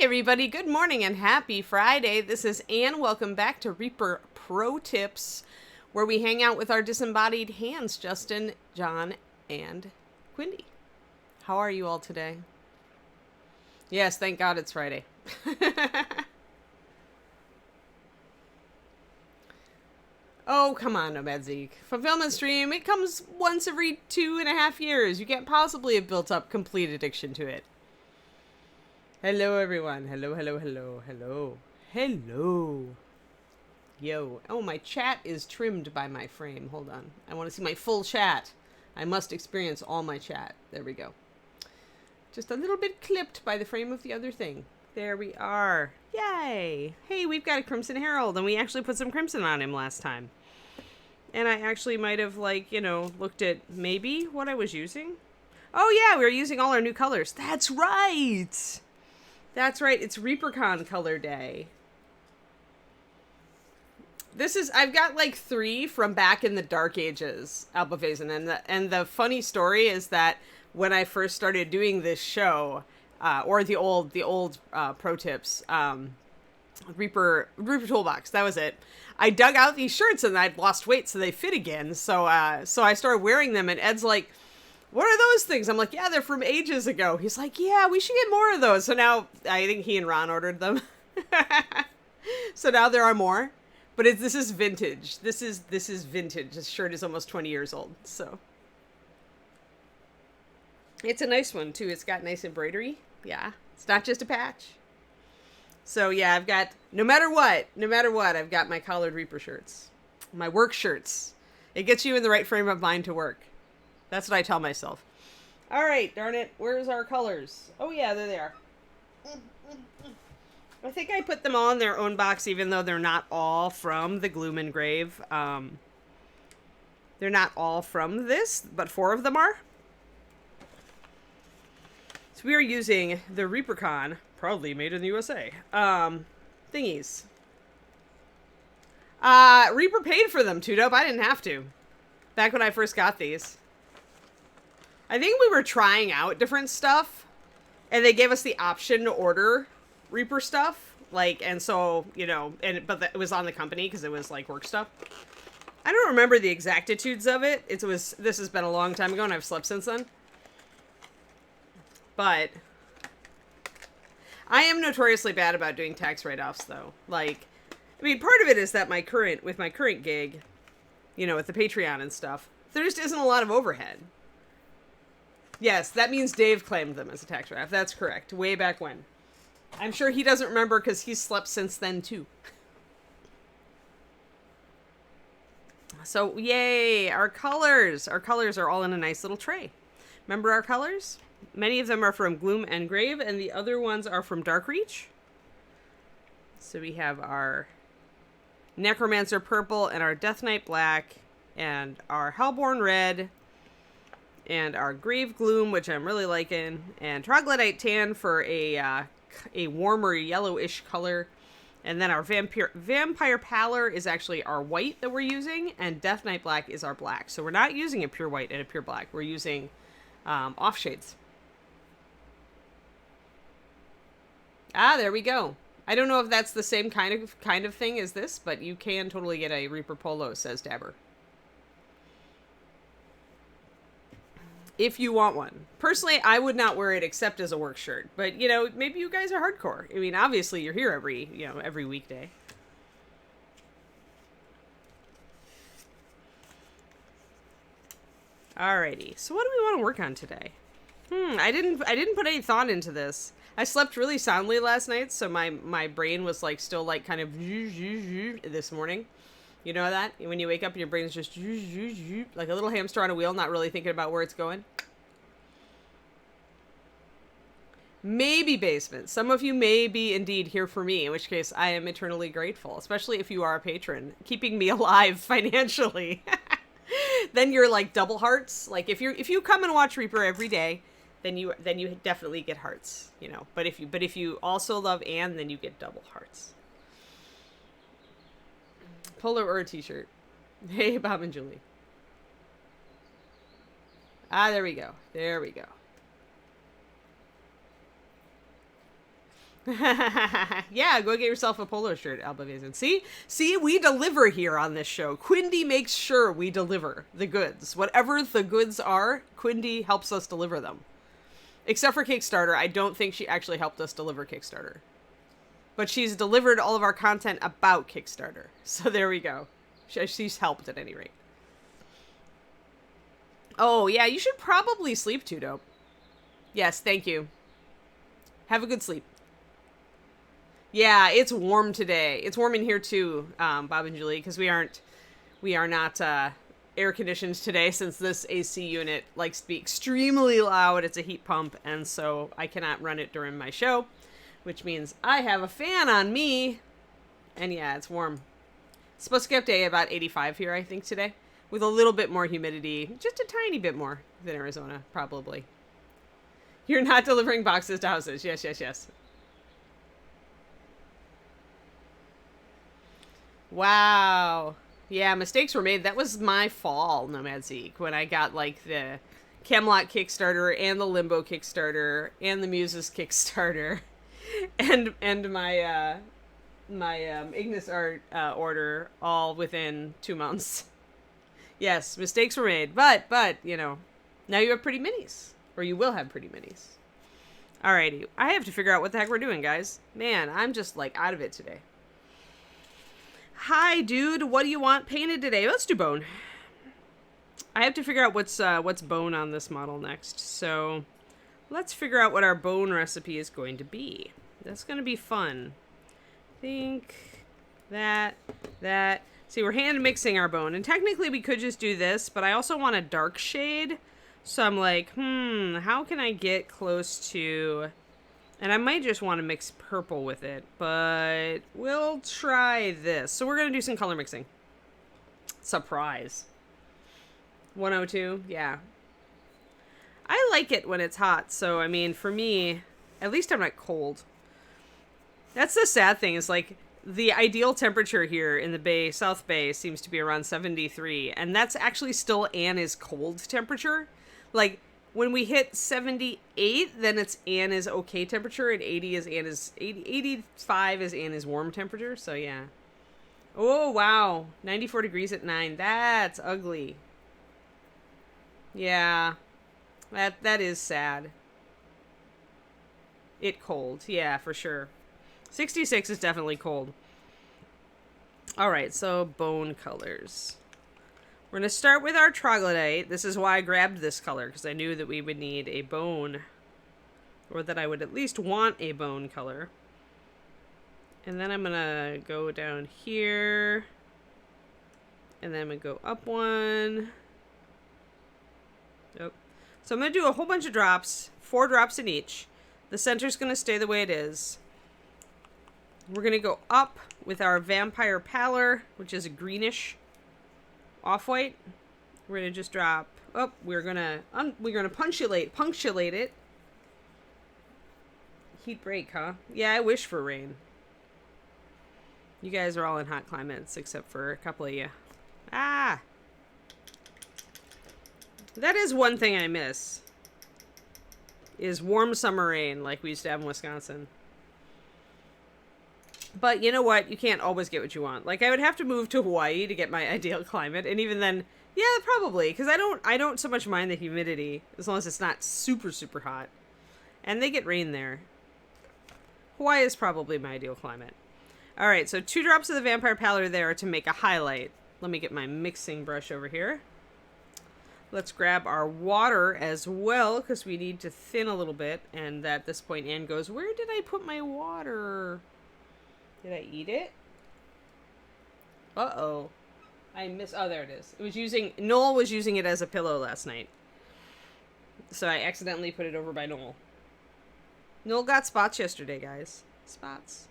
everybody, good morning and happy Friday. This is Anne. Welcome back to Reaper Pro Tips, where we hang out with our disembodied hands, Justin, John, and Quindy. How are you all today? Yes, thank God it's Friday. Oh, come on, Nomad Zeke. Fulfillment stream, it comes once every 2.5 years. You can't possibly have built up complete addiction to it. Hello, everyone. Hello, hello, hello, hello. Hello. Yo. Oh, my chat is trimmed by my frame. Hold on. I want to see my full chat. I must experience all my chat. There we go. Just a little bit clipped by the frame of the other thing. There we are. Yay. Hey, we've got a Crimson Herald, and we actually put some crimson on him last time. And I actually might have, looked at maybe what I was using. Oh, yeah, we were using all our new colors. That's right. That's right, it's ReaperCon color day. I've got like 3 from back in the Dark Ages, Alphaphase, and the funny story is that when I first started doing this show, or the old Pro Tips, Reaper Toolbox, that was it. I dug out these shirts and I'd lost weight, so they fit again. So I started wearing them, and Ed's like, "What are those things?" I'm like, "Yeah, they're from ages ago." He's like, "Yeah, we should get more of those." So now I think he and Ron ordered them. So now there are more, but this is vintage. This is vintage. This shirt is almost 20 years old. So it's a nice one too. It's got nice embroidery. Yeah, it's not just a patch. So yeah, I've got, no matter what, I've got my collared Reaper shirts, my work shirts. It gets you in the right frame of mind to work. That's what I tell myself. All right, darn it. Where's our colors? Oh, yeah, there they are. I think I put them all in their own box, even though they're not all from the Gloom and Grave. They're not all from this, but 4 of them are. So we are using the ReaperCon, proudly made in the USA, thingies. Reaper paid for them, too, dope. I didn't have to. Back when I first got these. I think we were trying out different stuff, and they gave us the option to order Reaper stuff, and so, but it was on the company because it was like work stuff. I don't remember the exactitudes of it. This has been a long time ago, and I've slept since then. But I am notoriously bad about doing tax write-offs, though. Part of it is that with my current gig, with the Patreon and stuff, there just isn't a lot of overhead. Yes, that means Dave claimed them as a tax write-off. That's correct. Way back when. I'm sure he doesn't remember because he's slept since then, too. So, yay! Our colors! Our colors are all in a nice little tray. Remember our colors? Many of them are from Gloom and Grave, and the other ones are from Darkreach. So we have our Necromancer Purple, and our Death Knight Black, and our Hellborn Red, and our Grave Gloom, which I'm really liking, and Troglodyte Tan for a warmer yellowish color, and then our Vampire Pallor is actually our white that we're using, and Death Knight Black is our black. So we're not using a pure white and a pure black. We're using offshades. Ah, there we go. I don't know if that's the same kind of thing as this, but you can totally get a Reaper Polo, says Dabber. If you want one. Personally, I would not wear it except as a work shirt. But, maybe you guys are hardcore. I mean, obviously you're here every weekday. Alrighty. So what do we want to work on today? I didn't put any thought into this. I slept really soundly last night, so my brain was still kind of this morning. You know that? When you wake up and your brain's just like a little hamster on a wheel, not really thinking about where it's going. Maybe basement. Some of you may be indeed here for me, in which case I am eternally grateful, especially if you are a patron, keeping me alive financially. Then you're double hearts. If you come and watch Reaper every day, then you definitely get hearts, But if you also love Anne, then you get double hearts. Polo or a t-shirt. Hey, Bob and Julie. There we go. Yeah, go get yourself a polo shirt, Alba Vazen. See, we deliver here on this show. Quindy makes sure we deliver the goods. Whatever the goods are, Quindy helps us deliver them. Except for Kickstarter, I don't think she actually helped us deliver Kickstarter. But she's delivered all of our content about Kickstarter. So there we go. She's helped at any rate. Oh, yeah, you should probably sleep too, Dope. Yes, thank you. Have a good sleep. Yeah, it's warm today. It's warm in here too, Bob and Julie, because we are not air conditioned today, since this AC unit likes to be extremely loud. It's a heat pump, and so I cannot run it during my show, which means I have a fan on me. And yeah, it's warm. It's supposed to get up to about 85 here, I think, today, with a little bit more humidity, just a tiny bit more than Arizona, probably. You're not delivering boxes to houses. Yes, yes, yes. Wow. Yeah, mistakes were made. That was my fall, Nomad Zeke, when I got like the Camelot Kickstarter and the Limbo Kickstarter and the Muses Kickstarter and my Ignis Art order all within 2 months. Yes, mistakes were made, but you know, now you have pretty minis, or you will have pretty minis. Alrighty, I have to figure out what the heck we're doing, guys. Man, I'm just like out of it today. Hi, dude. What do you want painted today? Let's do bone. I have to figure out what's bone on this model next. So let's figure out what our bone recipe is going to be. That's going to be fun. Think that. See, we're hand mixing our bone, and technically we could just do this, but I also want a dark shade. So I'm like, how can I get close to... And I might just want to mix purple with it, but we'll try this. So we're going to do some color mixing. Surprise. 102, yeah. I like it when it's hot, so I mean, for me, at least I'm not cold. That's the sad thing, is like, the ideal temperature here in the Bay, South Bay, seems to be around 73, and that's actually still Anna's cold temperature. Like, when we hit 78, then it's Anna's okay temperature, and 85 is Anna's warm temperature, so yeah. Oh, wow. 94 degrees at 9. That's ugly. Yeah. That is sad. It cold. Yeah, for sure. 66 is definitely cold. Alright, so bone colors. We're going to start with our troglodyte. This is why I grabbed this color, because I knew that we would need a bone, or that I would at least want a bone color. And then I'm going to go down here, and then I'm going to go up one. Yep. So I'm going to do a whole bunch of drops, 4 drops in each. The center's going to stay the way it is. We're going to go up with our Vampire Pallor, which is a greenish off-white. We're going to just drop, we're going to punctuate it. Heat break, huh? Yeah, I wish for rain. You guys are all in hot climates, except for a couple of you. Ah! That is one thing I miss, is warm summer rain like we used to have in Wisconsin. But you know what? You can't always get what you want. Like, I would have to move to Hawaii to get my ideal climate, and even then, yeah, probably, because I don't so much mind the humidity, as long as it's not super, super hot. And they get rain there. Hawaii is probably my ideal climate. Alright, so 2 drops of the Vampire Pallor there to make a highlight. Let me get my mixing brush over here. Let's grab our water as well, because we need to thin a little bit. And at this point, Anne goes, where did I put my water? Did I eat it? Uh-oh. Oh, there it is. Noel was using it as a pillow last night. So I accidentally put it over by Noel. Noel got spots yesterday, guys. Spots.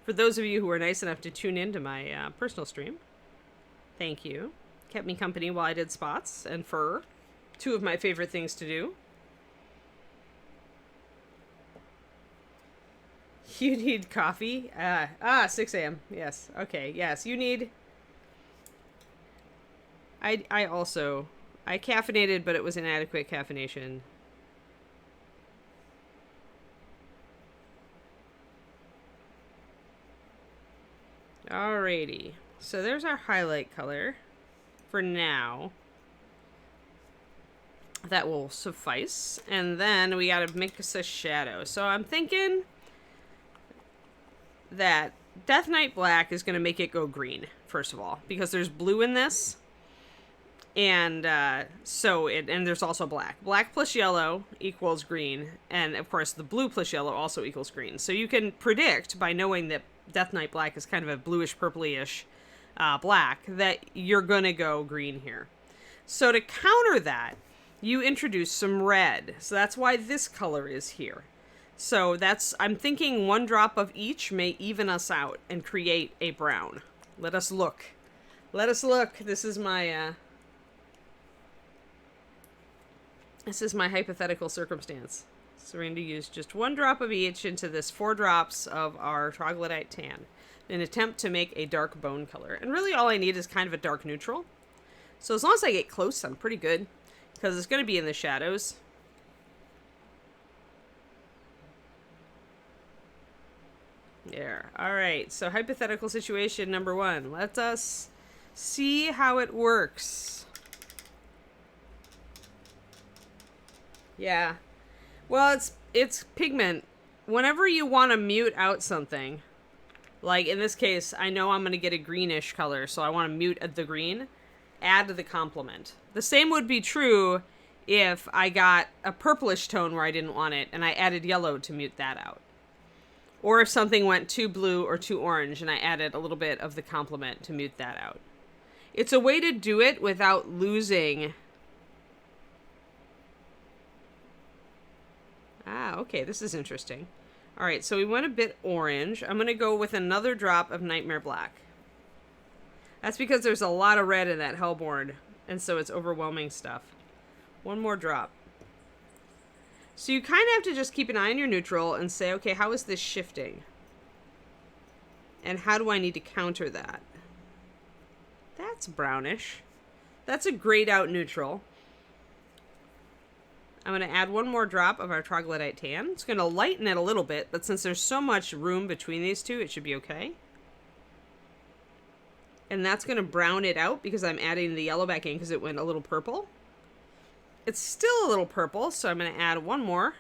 For those of you who were nice enough to tune into my personal stream, thank you. Kept me company while I did spots and fur. 2 of my favorite things to do. You need coffee? 6 a.m. Yes. Okay. Yes. You need... I caffeinated, but it was inadequate caffeination. Alrighty. So there's our highlight color for now. That will suffice. And then we gotta mix a shadow. So I'm thinking that Death Knight Black is gonna make it go green, first of all, because there's blue in this. And and there's also black. Black plus yellow equals green. And of course the blue plus yellow also equals green. So you can predict by knowing that Death Knight Black is kind of a bluish purplyish black that you're gonna go green here. So to counter that, you introduce some red. So that's why this color is here. So I'm thinking 1 drop of each may even us out and create a brown. Let us look. Let us look. This is my hypothetical circumstance. So we're going to use just 1 drop of each into this 4 drops of our troglodyte tan in an attempt to make a dark bone color. And really all I need is kind of a dark neutral. So as long as I get close, I'm pretty good, because it's going to be in the shadows. There. All right. So hypothetical situation number 1. Let us see how it works. Yeah. Well, it's pigment. Whenever you want to mute out something, like in this case, I know I'm going to get a greenish color, so I want to mute the green, add the complement. The same would be true if I got a purplish tone where I didn't want it, and I added yellow to mute that out. Or if something went too blue or too orange, and I added a little bit of the complement to mute that out. It's a way to do it without losing... Ah, okay, this is interesting. All right, so we went a bit orange. I'm going to go with another drop of Nightmare Black. That's because there's a lot of red in that Hellborn, and so it's overwhelming stuff. 1 more drop. So you kind of have to just keep an eye on your neutral and say, okay, how is this shifting? And how do I need to counter that? That's brownish. That's a grayed out neutral. I'm going to add 1 more drop of our troglodyte tan. It's going to lighten it a little bit, but since there's so much room between these two, it should be okay. And that's going to brown it out because I'm adding the yellow back in because it went a little purple. It's still a little purple, so I'm going to add 1 more.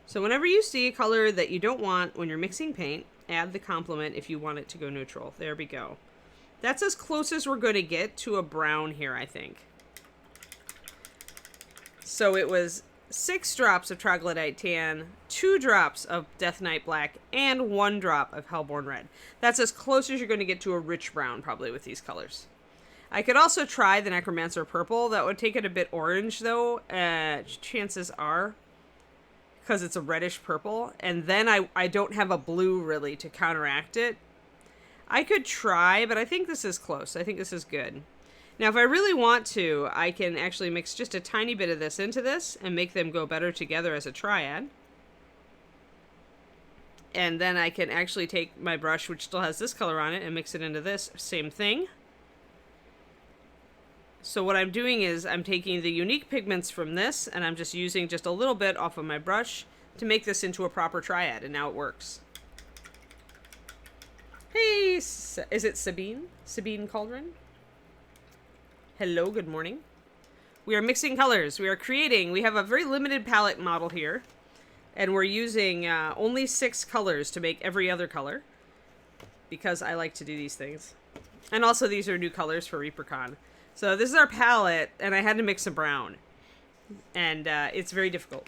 So whenever you see a color that you don't want when you're mixing paint, add the complement if you want it to go neutral. There we go. That's as close as we're going to get to a brown here, I think. So it was 6 drops of troglodyte tan, 2 drops of Death Knight Black, and 1 drop of Hellborn Red. That's as close as you're going to get to a rich brown, probably, with these colors. I could also try the Necromancer Purple. That would take it a bit orange, though. Chances are, because it's a reddish purple. And then I don't have a blue, really, to counteract it. I could try, but I think this is close. I think this is good. Now, if I really want to, I can actually mix just a tiny bit of this into this and make them go better together as a triad. And then I can actually take my brush, which still has this color on it, and mix it into this. Same thing. So what I'm doing is I'm taking the unique pigments from this, and I'm just using just a little bit off of my brush to make this into a proper triad, and now it works. Hey, is it Sabine? Sabine Cauldron? Hello, good morning. We are mixing colors. We have a very limited palette model here. And we're using only 6 colors to make every other color. Because I like to do these things. And also these are new colors for ReaperCon. So this is our palette, and I had to mix a brown. And it's very difficult.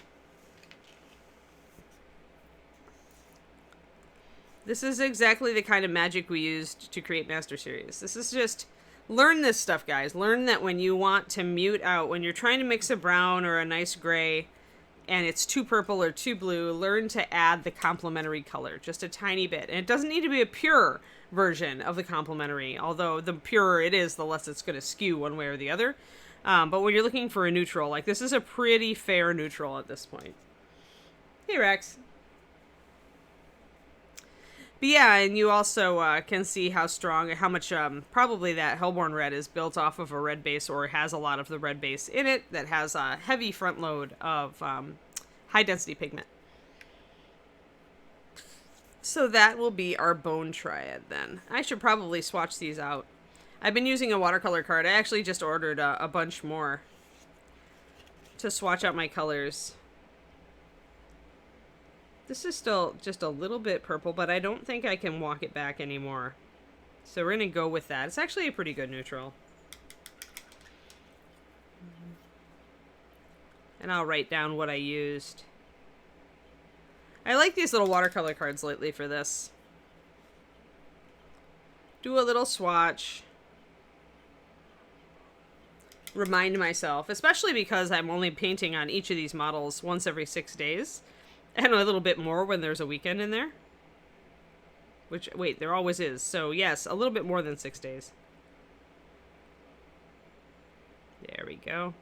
This is exactly the kind of magic we used to create Master Series. This is just, learn this stuff, guys. Learn that when you want to mute out, when you're trying to mix a brown or a nice gray, and it's too purple or too blue, learn to add the complementary color, just a tiny bit. And it doesn't need to be a pure version of the complementary, although the purer it is, the less it's going to skew one way or the other. But when you're looking for a neutral, like this is a pretty fair neutral at this point. Hey, Rex. But yeah, and you also can see how strong, how much probably that Hellborn Red is built off of a red base, or has a lot of the red base in it that has a heavy front load of high density pigment. So that will be our bone triad then. I should probably swatch these out. I've been using a watercolor card. I actually just ordered a bunch more to swatch out my colors. This is still just a little bit purple, but I don't think I can walk it back anymore. So we're going to go with that. It's actually a pretty good neutral. And I'll write down what I used. I like these little watercolor cards lately for this. Do a little swatch. Remind myself, especially because I'm only painting on each of these models once every 6 days. And a little bit more when there's a weekend in there. Which, wait, there always is. So, yes, a little bit more than 6 days. There we go.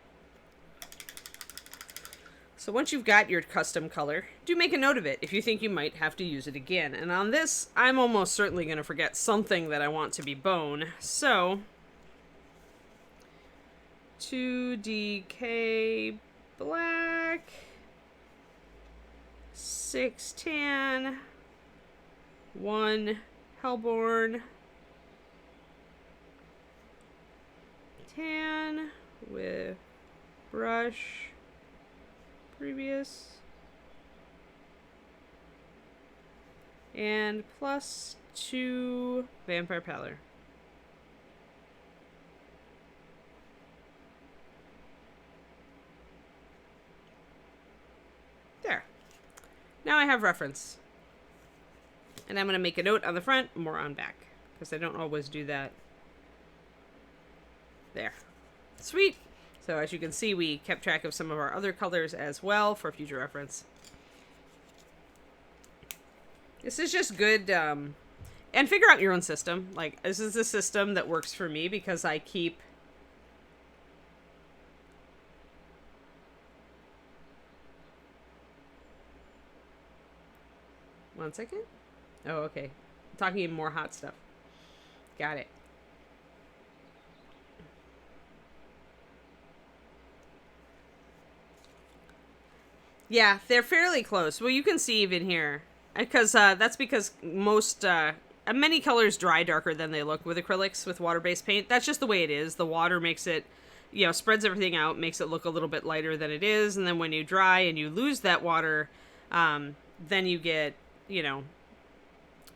So once you've got your custom color, do make a note of it if you think you might have to use it again. And on this, I'm almost certainly going to forget something that I want to be bone. So, 2DK black, 6 tan, 1 Hellborn, tan with brush, previous, and plus 2 Vampire Pallor. There. Now I have reference. And I'm going to make a note on the front, more on back, because I don't always do that. There. Sweet. So as you can see, we kept track of some of our other colors as well for future reference. This is just good, and figure out your own system. Like, this is the system that works for me because I keep... One second. Oh, okay. Talking more hot stuff. Got it. Yeah, they're fairly close. Well, you can see even here. Because that's because many colors dry darker than they look with acrylics, with water-based paint. That's just the way it is. The water makes it, you know, spreads everything out, makes it look a little bit lighter than it is. And then when you dry and you lose that water, then you get, you know,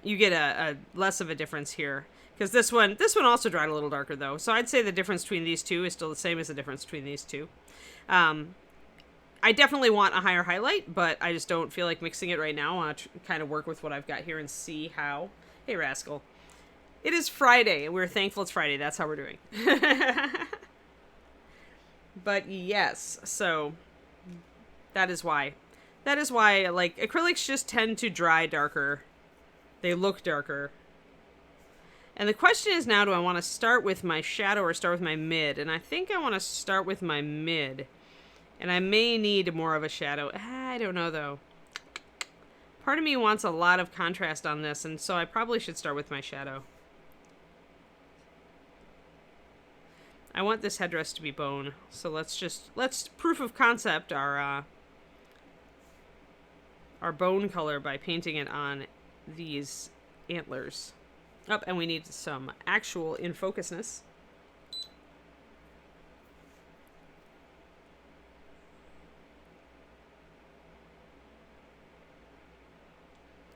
you get a less of a difference here. Because this one also dried a little darker, though. So I'd say the difference between these two is still the same as the difference between these two. I definitely want a higher highlight, but I just don't feel like mixing it right now. I want to kind of work with what I've got here and see how. Hey, Rascal. It is Friday, and we're thankful it's Friday. That's how we're doing. But yes, so that is why. That is why, like, acrylics just tend to dry darker. They look darker. And the question is now, do I want to start with my shadow or start with my mid? And I think I want to start with my mid. And I may need more of a shadow. I don't know, though. Part of me wants a lot of contrast on this, and so I probably should start with my shadow. I want this headdress to be bone, so let's proof of concept our bone color by painting it on these antlers. Oh, and we need some actual in focusness.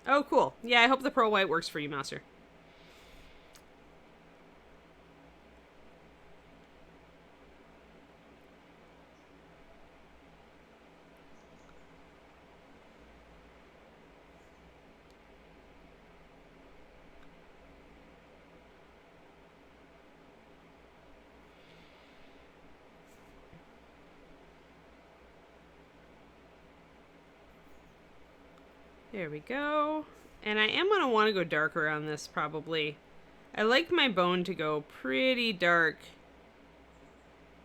Oh, cool. Yeah, I hope the pearl white works for you, Master. There we go. And I am going to want to go darker on this, probably. I like my bone to go pretty dark,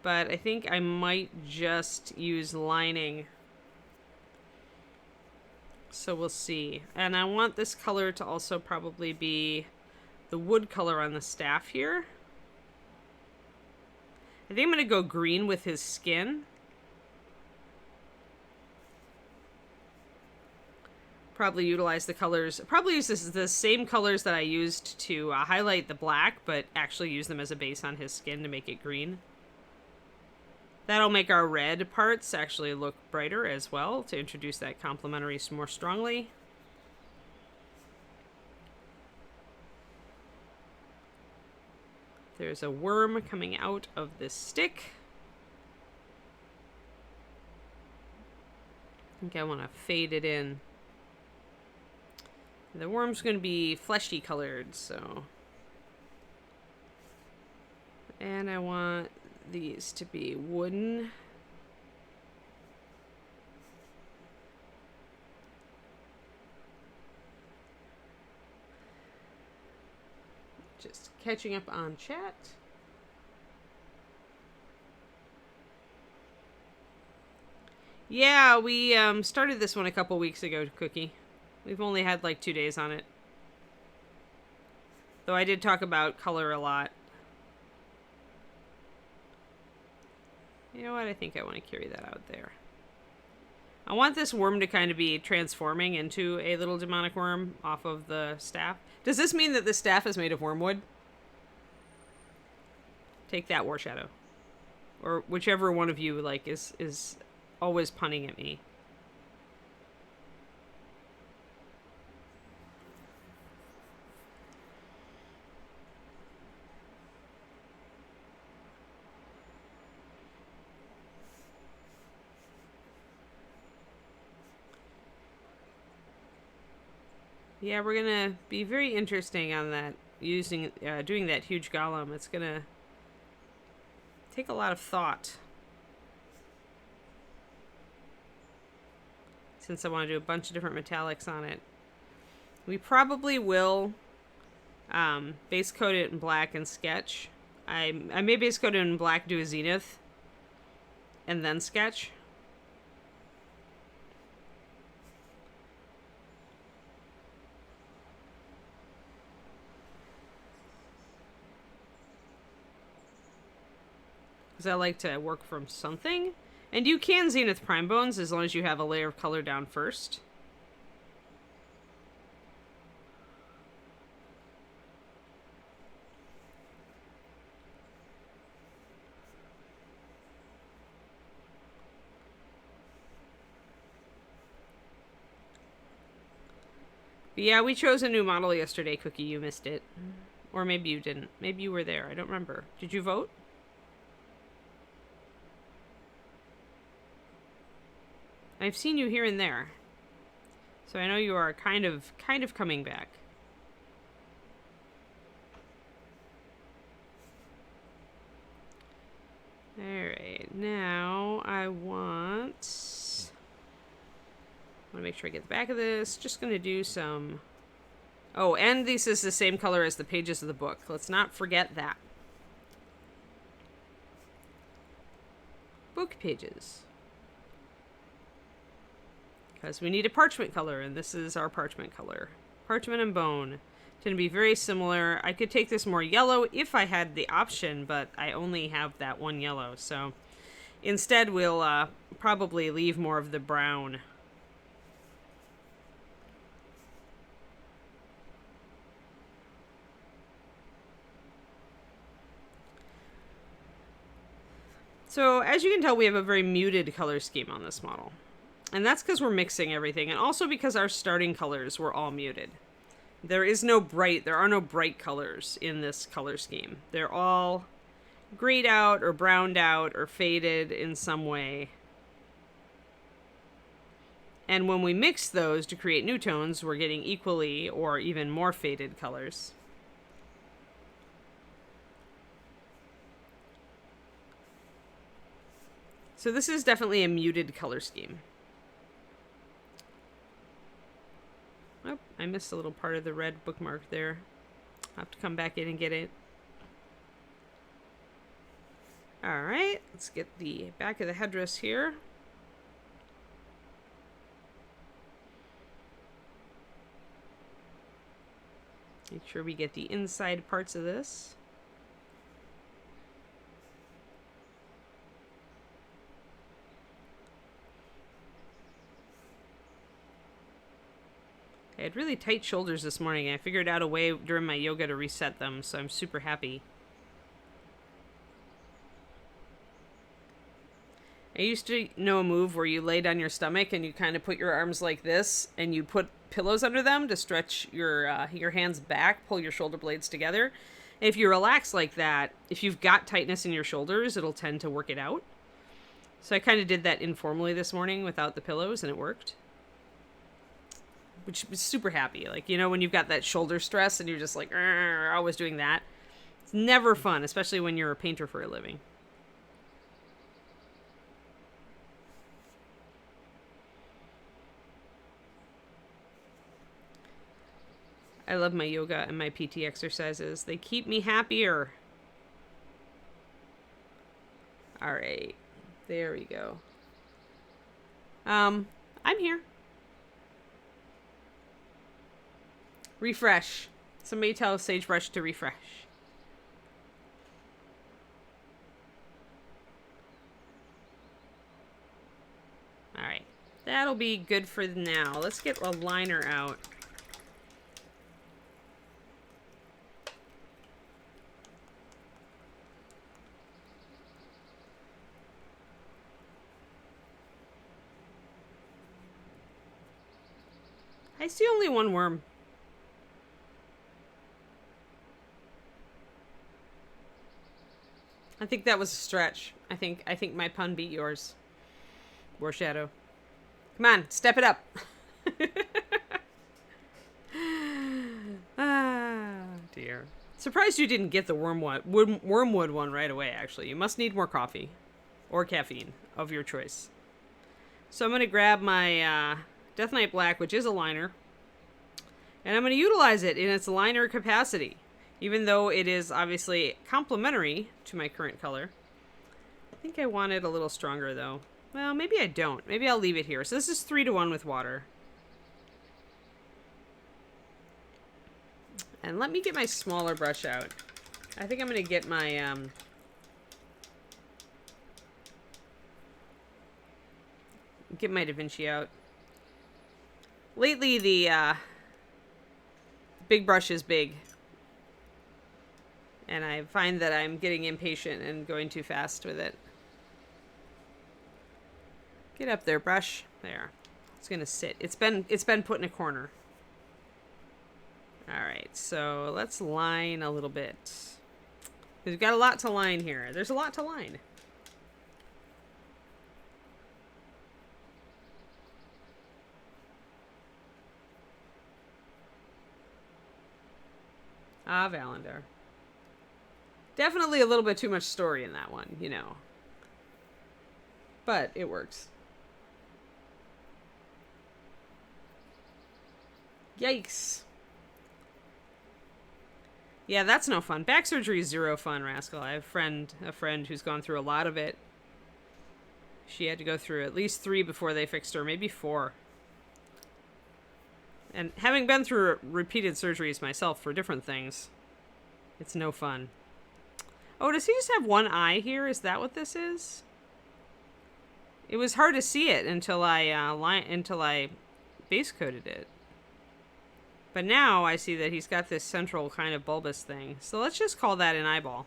but I think I might just use lining. So we'll see. And I want this color to also probably be the wood color on the staff here. I think I'm going to go green with his skin. Probably utilize the colors. Probably use the same colors that I used to highlight the black, but actually use them as a base on his skin to make it green. That'll make our red parts actually look brighter as well to introduce that complementary more strongly. There's a worm coming out of this stick. I think I want to fade it in. The worm's going to be fleshy colored, so. And I want these to be wooden. Just catching up on chat. Yeah, we started this one a couple weeks ago, Cookie. We've only had like 2 days on it. Though I did talk about color a lot. You know what? I think I want to carry that out there. I want this worm to kind of be transforming into a little demonic worm off of the staff. Does this mean that the staff is made of wormwood? Take that, War Shadow. Or whichever one of you like is always punning at me. Yeah, we're gonna be very interesting on that, doing that huge golem. It's gonna take a lot of thought. Since I want to do a bunch of different metallics on it. We probably will base coat it in black and sketch. I may base coat it in black, do a zenith, and then sketch. Because I like to work from something. And you can zenith prime bones as long as you have a layer of color down first. But yeah, we chose a new model yesterday, Cookie. You missed it. Or maybe you didn't. Maybe you were there. I don't remember. Did you vote? I've seen you here and there. So I know you are kind of coming back. Alright, now I want to make sure I get the back of this. Just going to do some... Oh, and this is the same color as the pages of the book. Let's not forget that. Book pages. Because we need a parchment color, and this is our parchment color. Parchment and bone. It's going to be very similar. I could take this more yellow if I had the option, but I only have that one yellow. So instead, we'll probably leave more of the brown. So as you can tell, we have a very muted color scheme on this model. And that's because we're mixing everything, and also because our starting colors were all muted. There are no bright colors in this color scheme. They're all grayed out or browned out or faded in some way. And when we mix those to create new tones, we're getting equally or even more faded colors. So this is definitely a muted color scheme. Oh, I missed a little part of the red bookmark there. I'll have to come back in and get it. Alright, let's get the back of the headdress here. Make sure we get the inside parts of this. I had really tight shoulders this morning. I figured out a way during my yoga to reset them, so I'm super happy. I used to know a move where you laid on your stomach and you kind of put your arms like this and you put pillows under them to stretch your hands back, pull your shoulder blades together. If you relax like that, if you've got tightness in your shoulders, it'll tend to work it out. So I kind of did that informally this morning without the pillows, and it worked. Which was super happy. Like, you know, when you've got that shoulder stress and you're just like, always doing that. It's never fun, especially when you're a painter for a living. I love my yoga and my PT exercises. They keep me happier. All right. There we go. I'm here. Refresh. Somebody tell Sagebrush to refresh. All right. That'll be good for now. Let's get a liner out. I see only one worm. I think that was a stretch. I think my pun beat yours. War Shadow. Come on, step it up. Ah, dear. Surprised you didn't get the wormwood one right away, actually. You must need more coffee. Or caffeine of your choice. So I'm going to grab my Death Knight Black, which is a liner. And I'm going to utilize it in its liner capacity. Even though it is obviously complementary to my current color. I think I want it a little stronger, though. Well, maybe I don't. Maybe I'll leave it here. So this is 3-to-1 with water. And let me get my smaller brush out. I think I'm going to get my... get my Da Vinci out. Lately, the big brush is big. And I find that I'm getting impatient and going too fast with it. Get up there, brush. There. It's gonna sit. It's been put in a corner. Alright, so let's line a little bit. We've got a lot to line here. There's a lot to line. Ah, Valander. Definitely a little bit too much story in that one, you know. But it works. Yikes. Yeah, that's no fun. Back surgery is 0 fun, Rascal. I have a friend who's gone through a lot of it. She had to go through at least 3 before they fixed her, maybe 4. And having been through repeated surgeries myself for different things, it's no fun. Oh, does he just have one eye here? Is that what this is? It was hard to see it until I base coated it. But now I see that he's got this central kind of bulbous thing. So let's just call that an eyeball.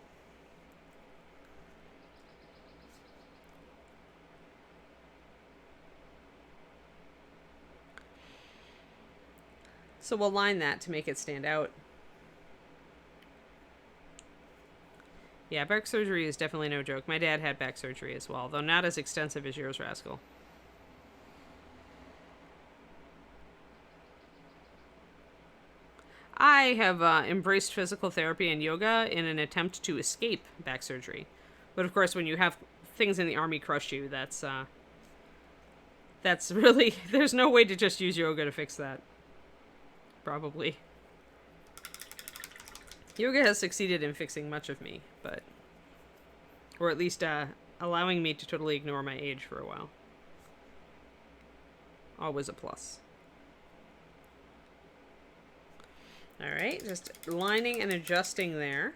So we'll line that to make it stand out. Yeah, back surgery is definitely no joke. My dad had back surgery as well, though not as extensive as yours, Rascal. I have embraced physical therapy and yoga in an attempt to escape back surgery. But of course, when you have things in the army crush you, that's really... There's no way to just use yoga to fix that. Probably. Yoga has succeeded in fixing much of me, but... Or at least allowing me to totally ignore my age for a while. Always a plus. Alright, just lining and adjusting there.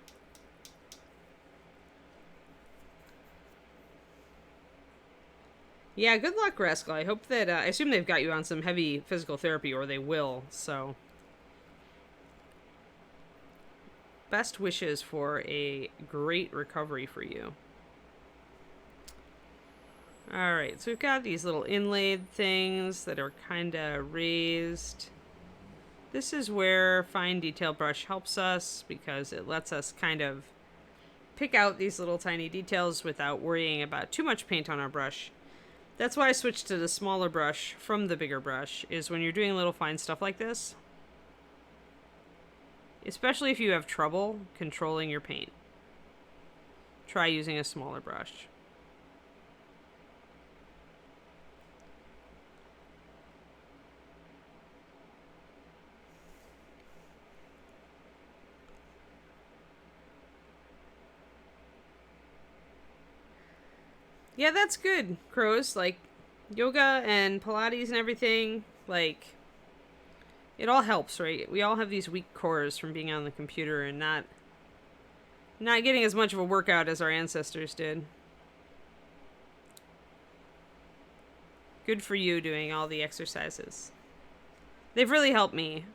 Yeah, good luck, Rascal. I hope that, I assume they've got you on some heavy physical therapy, or they will, so. Best wishes for a great recovery for you. Alright, so we've got these little inlaid things that are kind of raised. This is where fine detail brush helps us because it lets us kind of pick out these little tiny details without worrying about too much paint on our brush. That's why I switched to the smaller brush from the bigger brush, is when you're doing little fine stuff like this, especially if you have trouble controlling your paint, try using a smaller brush. Yeah, that's good, Crows. Like, yoga and Pilates and everything, like, it all helps, right? We all have these weak cores from being on the computer and not getting as much of a workout as our ancestors did. Good for you doing all the exercises. They've really helped me.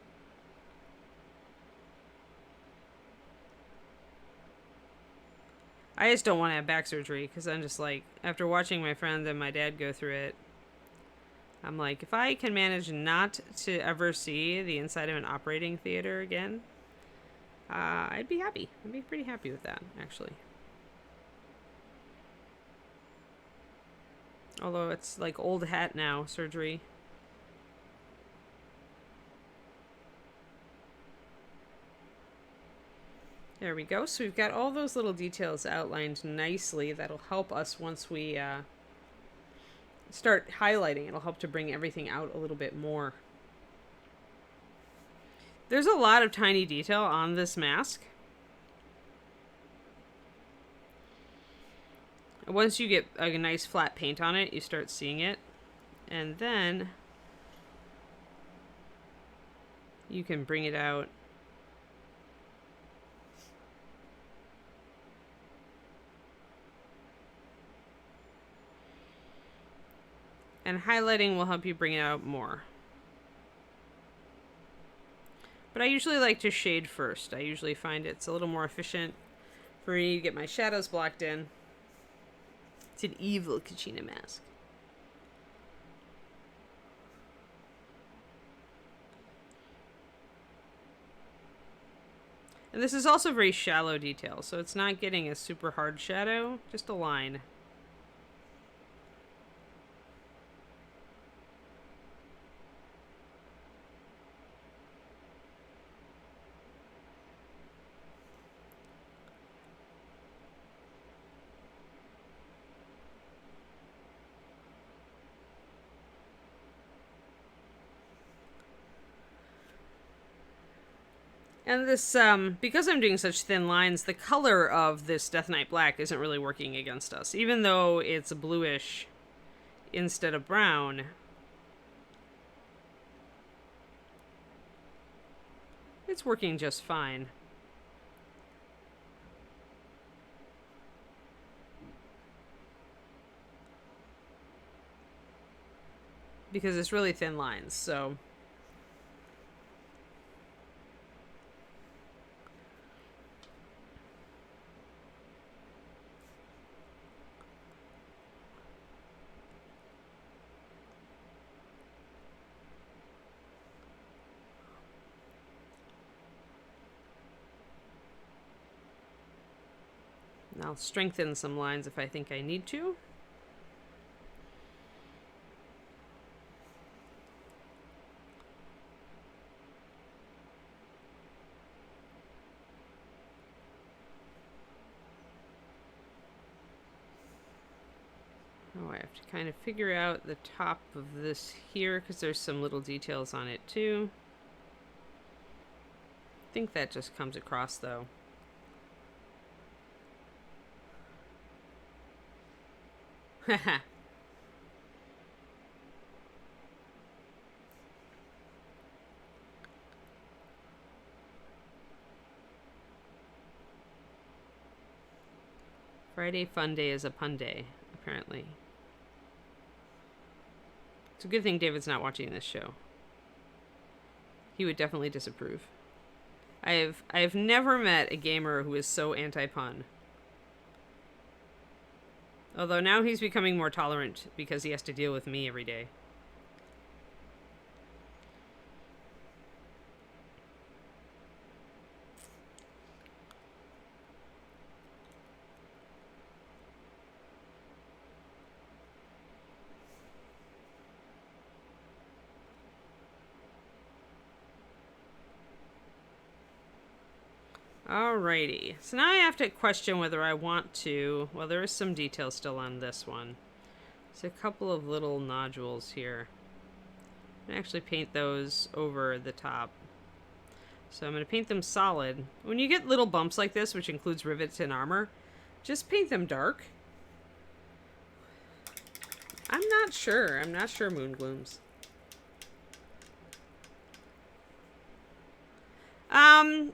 I just don't want to have back surgery because I'm just like, after watching my friend and my dad go through it, I'm like, if I can manage not to ever see the inside of an operating theater again, I'd be happy. I'd be pretty happy with that, actually. Although it's like old hat now, surgery. There we go. So we've got all those little details outlined nicely. That'll help us once we start highlighting. It'll help to bring everything out a little bit more. There's a lot of tiny detail on this mask. Once you get a nice flat paint on it, you start seeing it. And then you can bring it out. And highlighting will help you bring it out more. But I usually like to shade first. I usually find it's a little more efficient for me to get my shadows blocked in. It's an evil Kachina mask. And this is also very shallow detail, so it's not getting a super hard shadow, just a line. And this, because I'm doing such thin lines, the color of this Death Knight Black isn't really working against us. Even though it's bluish instead of brown, it's working just fine. Because it's really thin lines, so... I'll strengthen some lines if I think I need to. Oh, I have to kind of figure out the top of this here because there's some little details on it too. I think that just comes across though. Haha. Friday fun day is a pun day, apparently. It's a good thing David's not watching this show. He would definitely disapprove. I have never met a gamer who is so anti-pun. Although now he's becoming more tolerant because he has to deal with me every day. Alrighty, so now I have to question whether I want to, well, there is some detail still on this one. There's a couple of little nodules here. I can actually paint those over the top. So I'm going to paint them solid. When you get little bumps like this, which includes rivets and armor, just paint them dark. I'm not sure, Moon Glooms.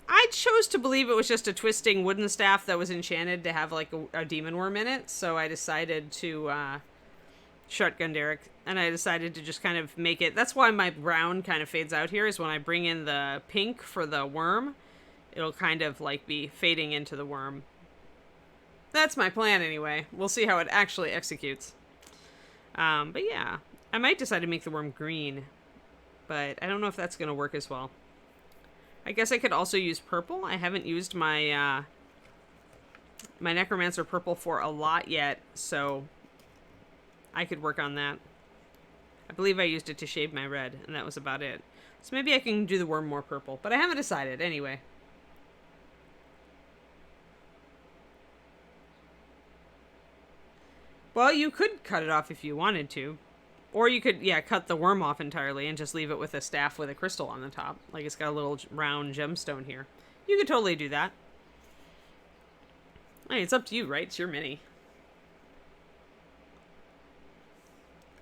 I chose to believe it was just a twisting wooden staff that was enchanted to have like a demon worm in it, so I decided to shotgun Derek, and I decided to just kind of make it. That's why my brown kind of fades out here, is when I bring in the pink for the worm, it'll kind of like be fading into the worm. That's my plan anyway. We'll see how it actually executes. But yeah, I might decide to make the worm green, but I don't know if that's going to work as well. I guess I could also use purple. I haven't used my my Necromancer purple for a lot yet, so I could work on that. I believe I used it to shade my red, and that was about it. So maybe I can do the worm more purple, but I haven't decided anyway. Well, you could cut it off if you wanted to. Or you could, yeah, cut the worm off entirely and just leave it with a staff with a crystal on the top. Like it's got a little round gemstone here. You could totally do that. I mean, it's up to you, right? It's your mini.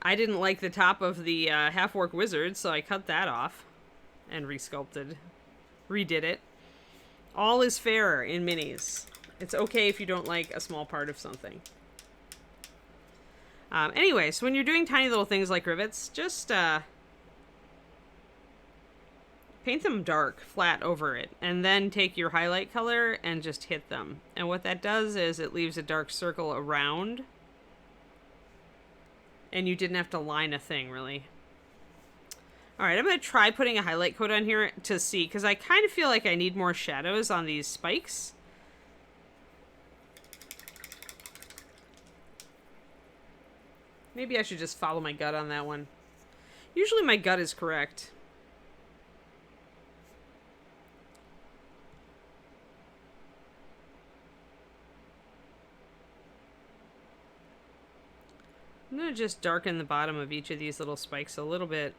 I didn't like the top of the half-orc wizard, so I cut that off and resculpted. Redid it. All is fair in minis. It's okay if you don't like a small part of something. Anyway, so when you're doing tiny little things like rivets, just paint them dark, flat over it, and then take your highlight color and just hit them. And what that does is it leaves a dark circle around, and you didn't have to line a thing, really. Alright, I'm going to try putting a highlight coat on here to see, because I kind of feel like I need more shadows on these spikes. Maybe I should just follow my gut on that one. Usually my gut is correct. I'm going to just darken the bottom of each of these little spikes a little bit.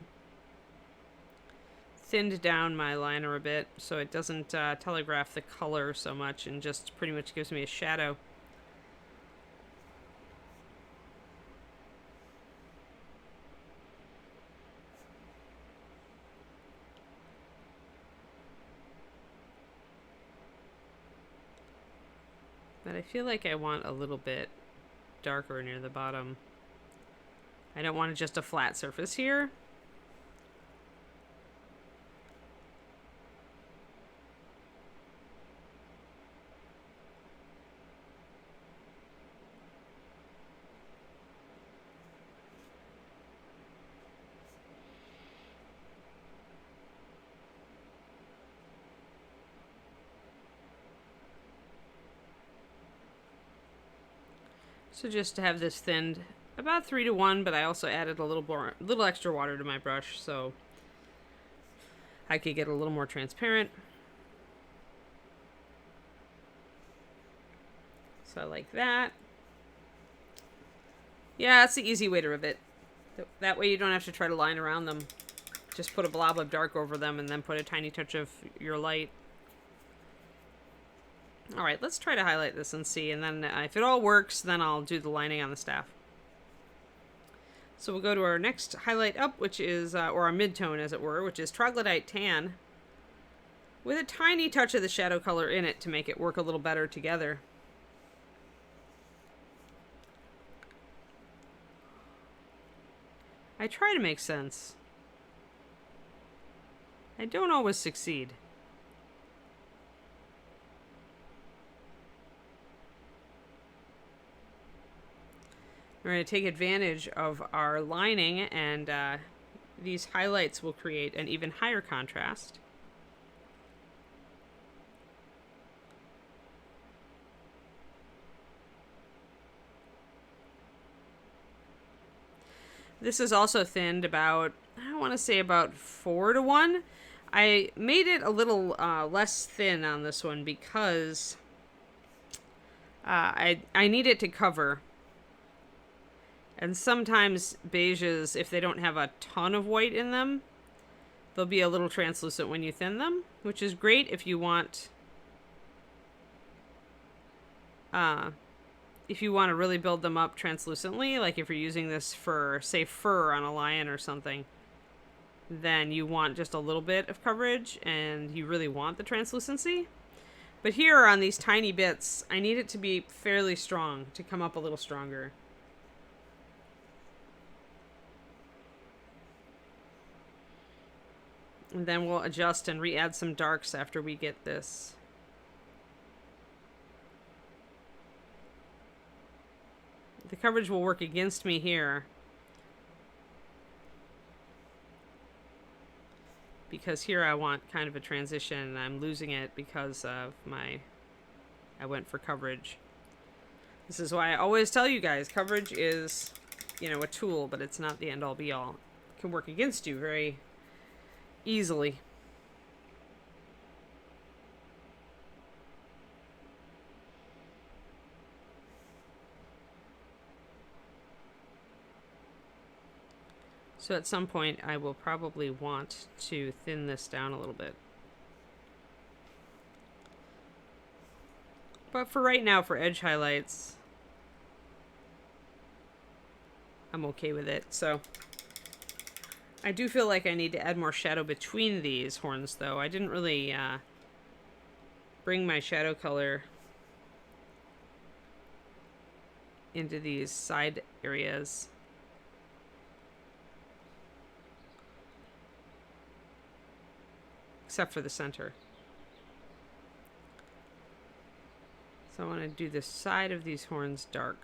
Thinned down my liner a bit so it doesn't telegraph the color so much and just pretty much gives me a shadow. But I feel like I want a little bit darker near the bottom. I don't want just a flat surface here. So just to have this thinned about 3:1, but I also added a little extra water to my brush so I could get a little more transparent. So like that. Yeah, that's the easy way to rivet. That way you don't have to try to line around them. Just put a blob of dark over them and then put a tiny touch of your light. Alright, let's try to highlight this and see, and then if it all works, then I'll do the lining on the staff. So we'll go to our next highlight up, which is, or our mid-tone as it were, which is Troglodyte Tan, with a tiny touch of the shadow color in it to make it work a little better together. I I try to make sense. I don't always succeed. We're going to take advantage of our lining, and these highlights will create an even higher contrast. This is also thinned about, I want to say about 4:1. I made it a little less thin on this one because I need it to cover. And sometimes beiges, if they don't have a ton of white in them, they'll be a little translucent when you thin them, which is great if you want to really build them up translucently, like if you're using this for, say, fur on a lion or something, then you want just a little bit of coverage and you really want the translucency. But here on these tiny bits, I need it to be fairly strong, to come up a little stronger. And then we'll adjust and re-add some darks after we get this. The coverage will work against me here, because here I want kind of a transition, and I'm losing it because of I went for coverage. This is why I always tell you guys, coverage is, a tool, but it's not the end all be all. It can work against you very easily. So at some point I will probably want to thin this down a little bit. But for right now, for edge highlights, I'm okay with it. So I do feel like I need to add more shadow between these horns, though. I didn't really bring my shadow color into these side areas. Except for the center. So I want to do the side of these horns dark,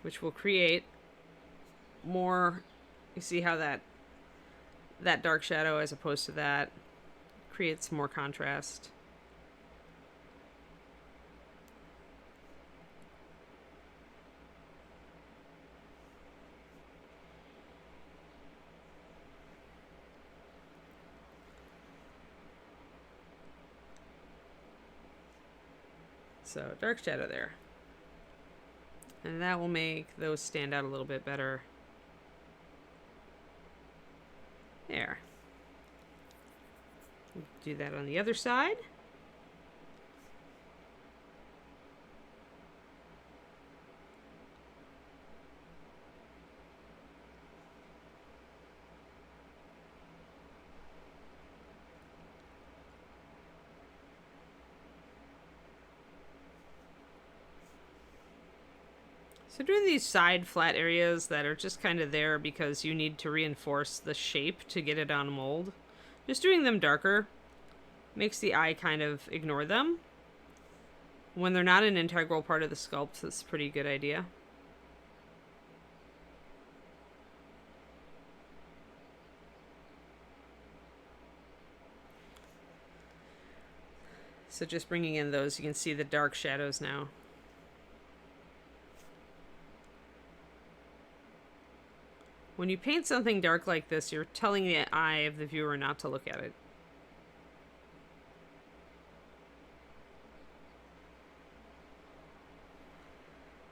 which will create more. You see how that dark shadow as opposed to that creates more contrast. So dark shadow there, and that will make those stand out a little bit better. There. Do that on the other side. So doing these side flat areas that are just kind of there because you need to reinforce the shape to get it on mold, just doing them darker makes the eye kind of ignore them. When they're not an integral part of the sculpt, that's a pretty good idea. So just bringing in those, you can see the dark shadows now. When you paint something dark like this, you're telling the eye of the viewer not to look at it.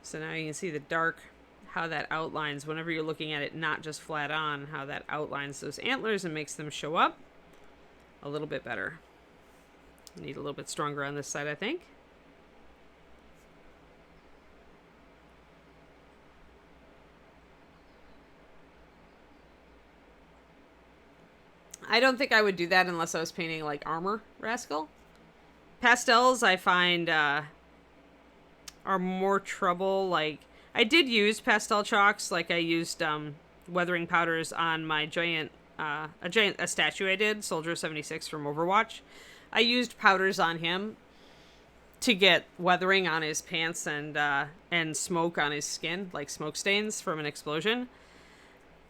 So now you can see the dark, how that outlines, whenever you're looking at it not just flat on, how that outlines those antlers and makes them show up a little bit better. Need a little bit stronger on this side, I think. I don't think I would do that unless I was painting like Armor Rascal. Pastels I find are more trouble. Like I did use pastel chalks, like I used weathering powders on my a statue I did, Soldier 76 from Overwatch. I used powders on him to get weathering on his pants and smoke on his skin, like smoke stains from an explosion.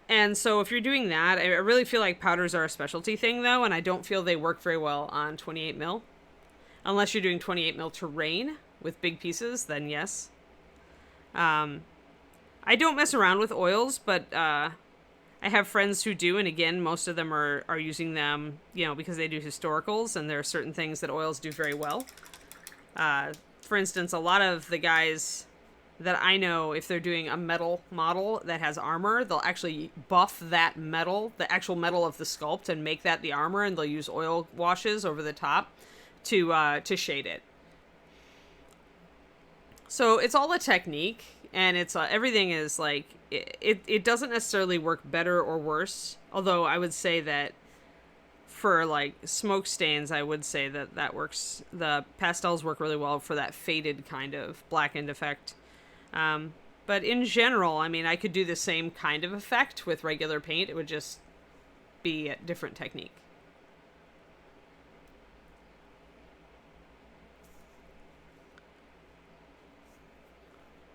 And so if you're doing that, I really feel like powders are a specialty thing, though, and I don't feel they work very well on 28 mil. Unless you're doing 28 mil terrain with big pieces, then yes. I don't mess around with oils, but I have friends who do, and again, most of them are using them, because they do historicals, and there are certain things that oils do very well. For instance, a lot of the guys that I know, if they're doing a metal model that has armor, they'll actually buff that metal, the actual metal of the sculpt, and make that the armor, and they'll use oil washes over the top to shade it. So it's all a technique, and it's everything is like it doesn't necessarily work better or worse. Although I would say that for like smoke stains, I would say that works. The pastels work really well for that faded kind of blackened effect. But in general, I mean, I could do the same kind of effect with regular paint. It would just be a different technique.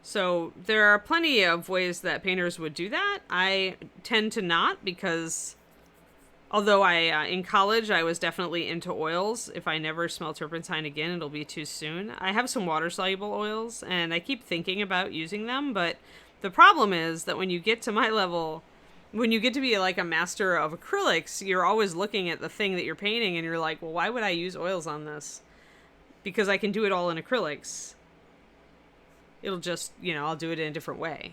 So there are plenty of ways that painters would do that. I tend to not, because although in college, I was definitely into oils. If I never smell turpentine again, it'll be too soon. I have some water-soluble oils, and I keep thinking about using them. But the problem is that when you get to my level, when you get to be like a master of acrylics, you're always looking at the thing that you're painting, and you're like, well, why would I use oils on this? Because I can do it all in acrylics. It'll just, I'll do it in a different way.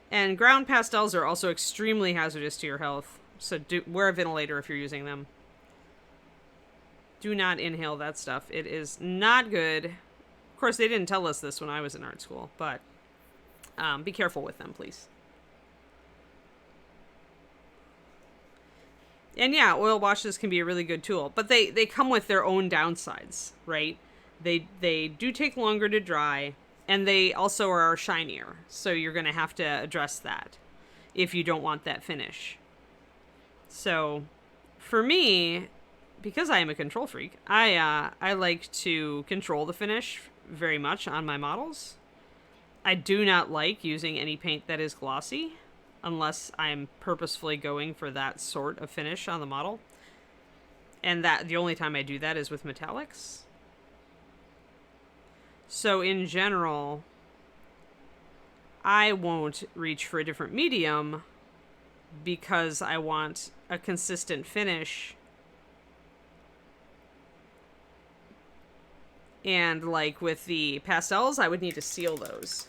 And ground pastels are also extremely hazardous to your health. So wear a ventilator if you're using them. Do not inhale that stuff. It is not good. Of course, they didn't tell us this when I was in art school, but be careful with them, please. And yeah, oil washes can be a really good tool, but they come with their own downsides, right? They do take longer to dry, and they also are shinier. So you're going to have to address that if you don't want that finish. So for me, because I am a control freak, I like to control the finish very much on my models. I do not like using any paint that is glossy, unless I'm purposefully going for that sort of finish on the model. And that the only time I do that is with metallics. So in general, I won't reach for a different medium because I want a consistent finish. And like with the pastels, I would need to seal those.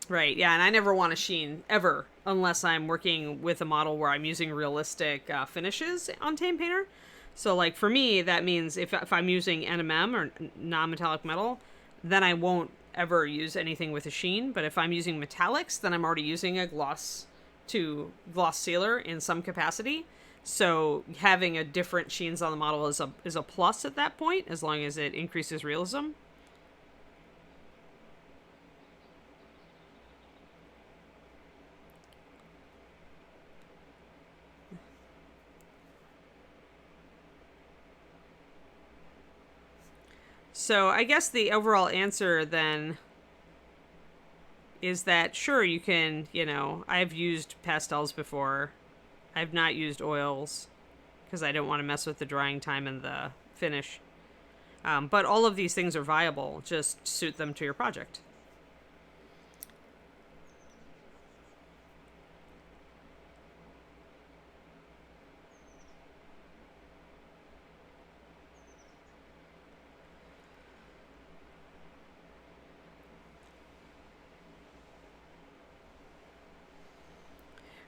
Right, yeah, and I never want a sheen, ever, unless I'm working with a model where I'm using realistic finishes on Tame Painter. So, like, for me, that means if I'm using NMM or non-metallic metal, then I won't ever use anything with a sheen. But if I'm using metallics, then I'm already using a gloss sealer in some capacity. So having a different sheens on the model is a plus at that point, as long as it increases realism. So I guess the overall answer then is that, sure, you can, I've used pastels before. I've not used oils because I don't want to mess with the drying time and the finish. But all of these things are viable. Just suit them to your project.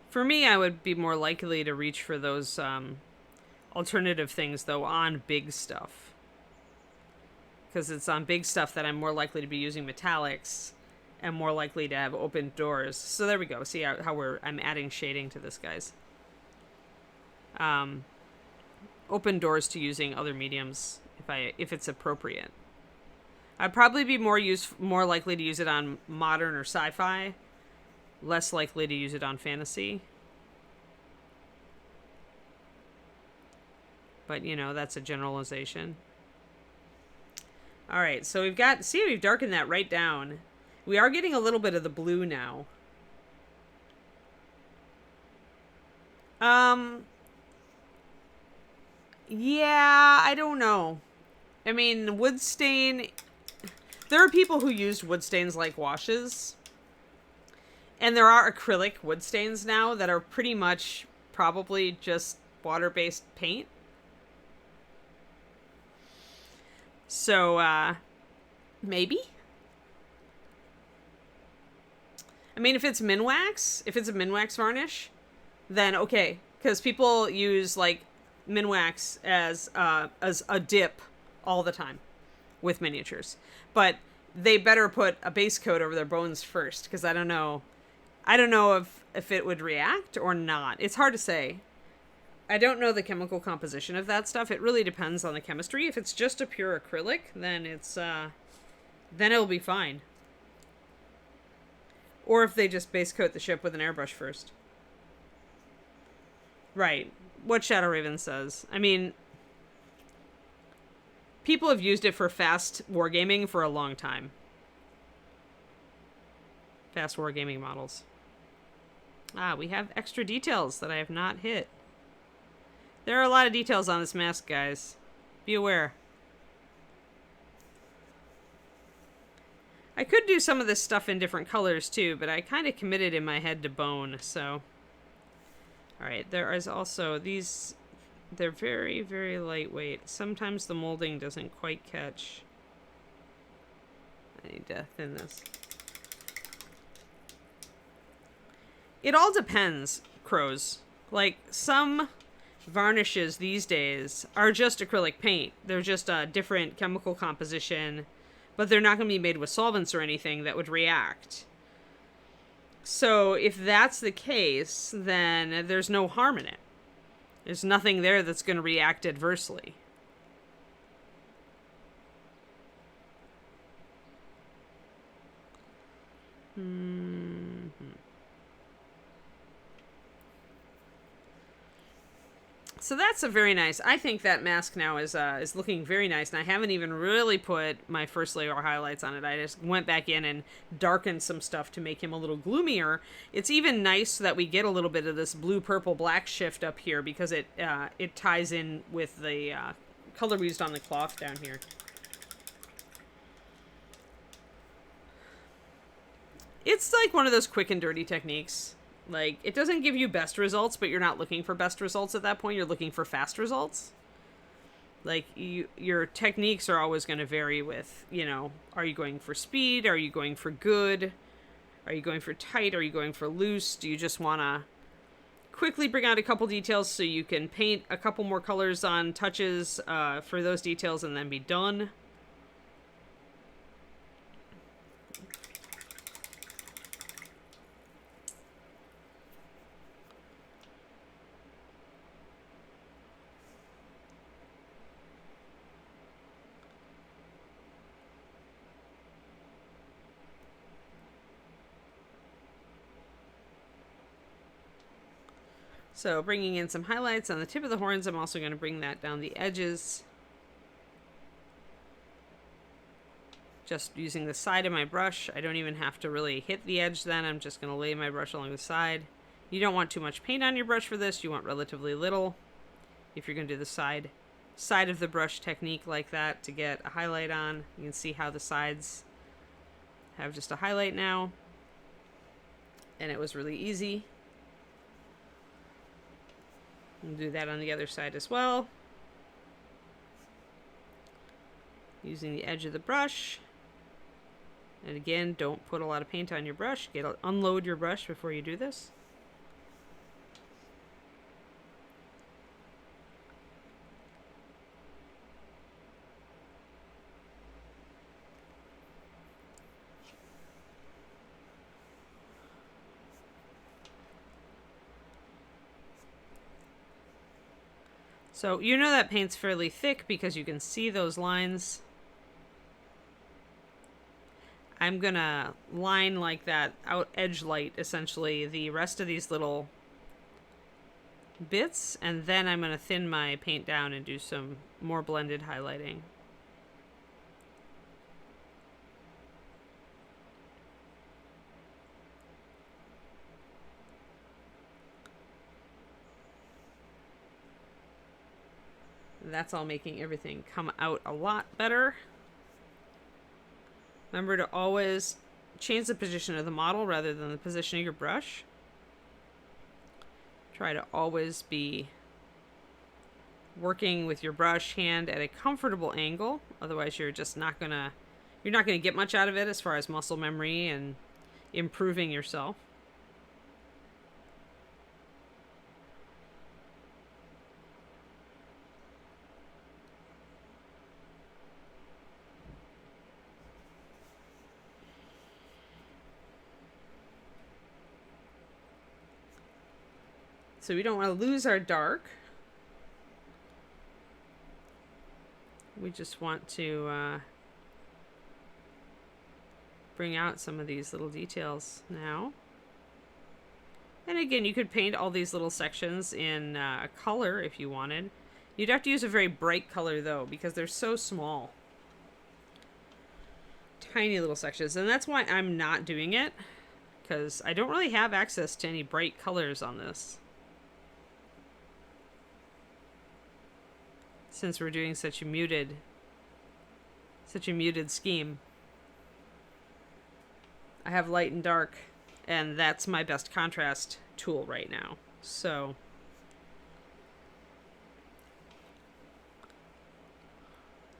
For me, I would be more likely to reach for those alternative things, though, on big stuff. Because it's on big stuff that I'm more likely to be using metallics and more likely to have open doors. So there we go. See how I'm adding shading to this, guys. open doors to using other mediums if it's appropriate. I'd probably be more likely to use it on modern or sci-fi, less likely to use it on fantasy. But, that's a generalization. All right, so we've darkened that right down. We are getting a little bit of the blue now. Yeah, I don't know. I mean, wood stain... There are people who used wood stains like washes. And there are acrylic wood stains now that are pretty much probably just water-based paint. So, maybe? I mean, if it's a Minwax varnish, then okay. Because people use, like, Minwax as a dip all the time with miniatures. But they better put a base coat over their bones first, because I don't know if it would react or not. It's hard to say. I don't know the chemical composition of that stuff. It really depends on the chemistry. If it's just a pure acrylic, then it'll be fine. Or if they just base coat the ship with an airbrush first. Right. What Shadow Raven says. I mean, people have used it for fast wargaming for a long time. Fast wargaming models. We have extra details that I have not hit. There are a lot of details on this mask, guys. Be aware. I could do some of this stuff in different colors too, but I kind of committed in my head to bone, so... Alright, there is also these... They're very, very lightweight. Sometimes the molding doesn't quite catch. I need to thin this. It all depends, Crows. Like, some varnishes these days are just acrylic paint. They're just a different chemical composition, but they're not going to be made with solvents or anything that would react. So if that's the case, then there's no harm in it. There's nothing there that's going to react adversely. So that's a very nice... I think that mask now is looking very nice, and I haven't even really put my first layer of highlights on it. I just went back in and darkened some stuff to make him a little gloomier. It's even nice that we get a little bit of this blue-purple-black shift up here, because it ties in with the color we used on the cloth down here. It's like one of those quick and dirty techniques. Like, it doesn't give you best results, but you're not looking for best results at that point. You're looking for fast results. Like, your techniques are always going to vary with, are you going for speed? Are you going for good? Are you going for tight? Are you going for loose? Do you just want to quickly bring out a couple details so you can paint a couple more colors on touches for those details and then be done? So bringing in some highlights on the tip of the horns, I'm also going to bring that down the edges. Just using the side of my brush. I don't even have to really hit the edge then. I'm just going to lay my brush along the side. You don't want too much paint on your brush for this. You want relatively little. If you're going to do the side of the brush technique like that to get a highlight on. You can see how the sides have just a highlight now. And it was really easy. We'll do that on the other side as well. Using the edge of the brush. And again, don't put a lot of paint on your brush. Unload your brush before you do this. So you know that paint's fairly thick because you can see those lines. I'm gonna line like that out edge light, essentially, the rest of these little bits, and then I'm gonna thin my paint down and do some more blended highlighting. That's all making everything come out a lot better. Remember to always change the position of the model rather than the position of your brush. Try to always be working with your brush hand at a comfortable angle. Otherwise, you're just not gonna get much out of it as far as muscle memory and improving yourself. So we don't want to lose our dark. We just want to bring out some of these little details now. And again, you could paint all these little sections in a color if you wanted. You'd have to use a very bright color though, because they're so small. Tiny little sections. And that's why I'm not doing it, because I don't really have access to any bright colors on this. Since we're doing such a muted scheme. I have light and dark, and that's my best contrast tool right now. So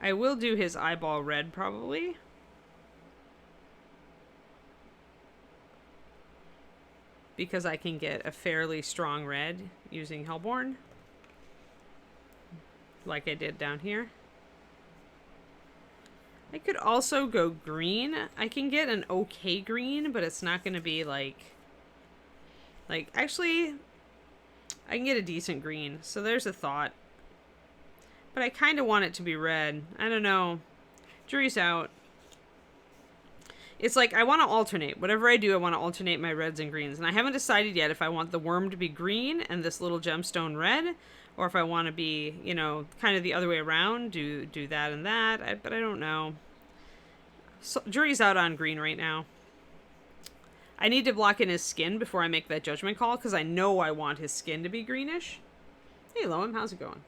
I will do his eyeball red probably. Because I can get a fairly strong red using Hellborn. Like I did down here. I could also go green. I can get an okay green, but it's not going to be like actually I can get a decent green. So there's a thought. But I kind of want it to be red. I don't know. Jury's out. It's like I want to alternate. Whatever I do, I want to alternate my reds and greens. And I haven't decided yet if I want the worm to be green and this little gemstone red, or if I want to be, you know, kind of the other way around, do that and that. But I don't know. So, jury's out on green right now. I need to block in his skin before I make that judgment call, because I know I want his skin to be greenish. Hey, Loam, how's it going?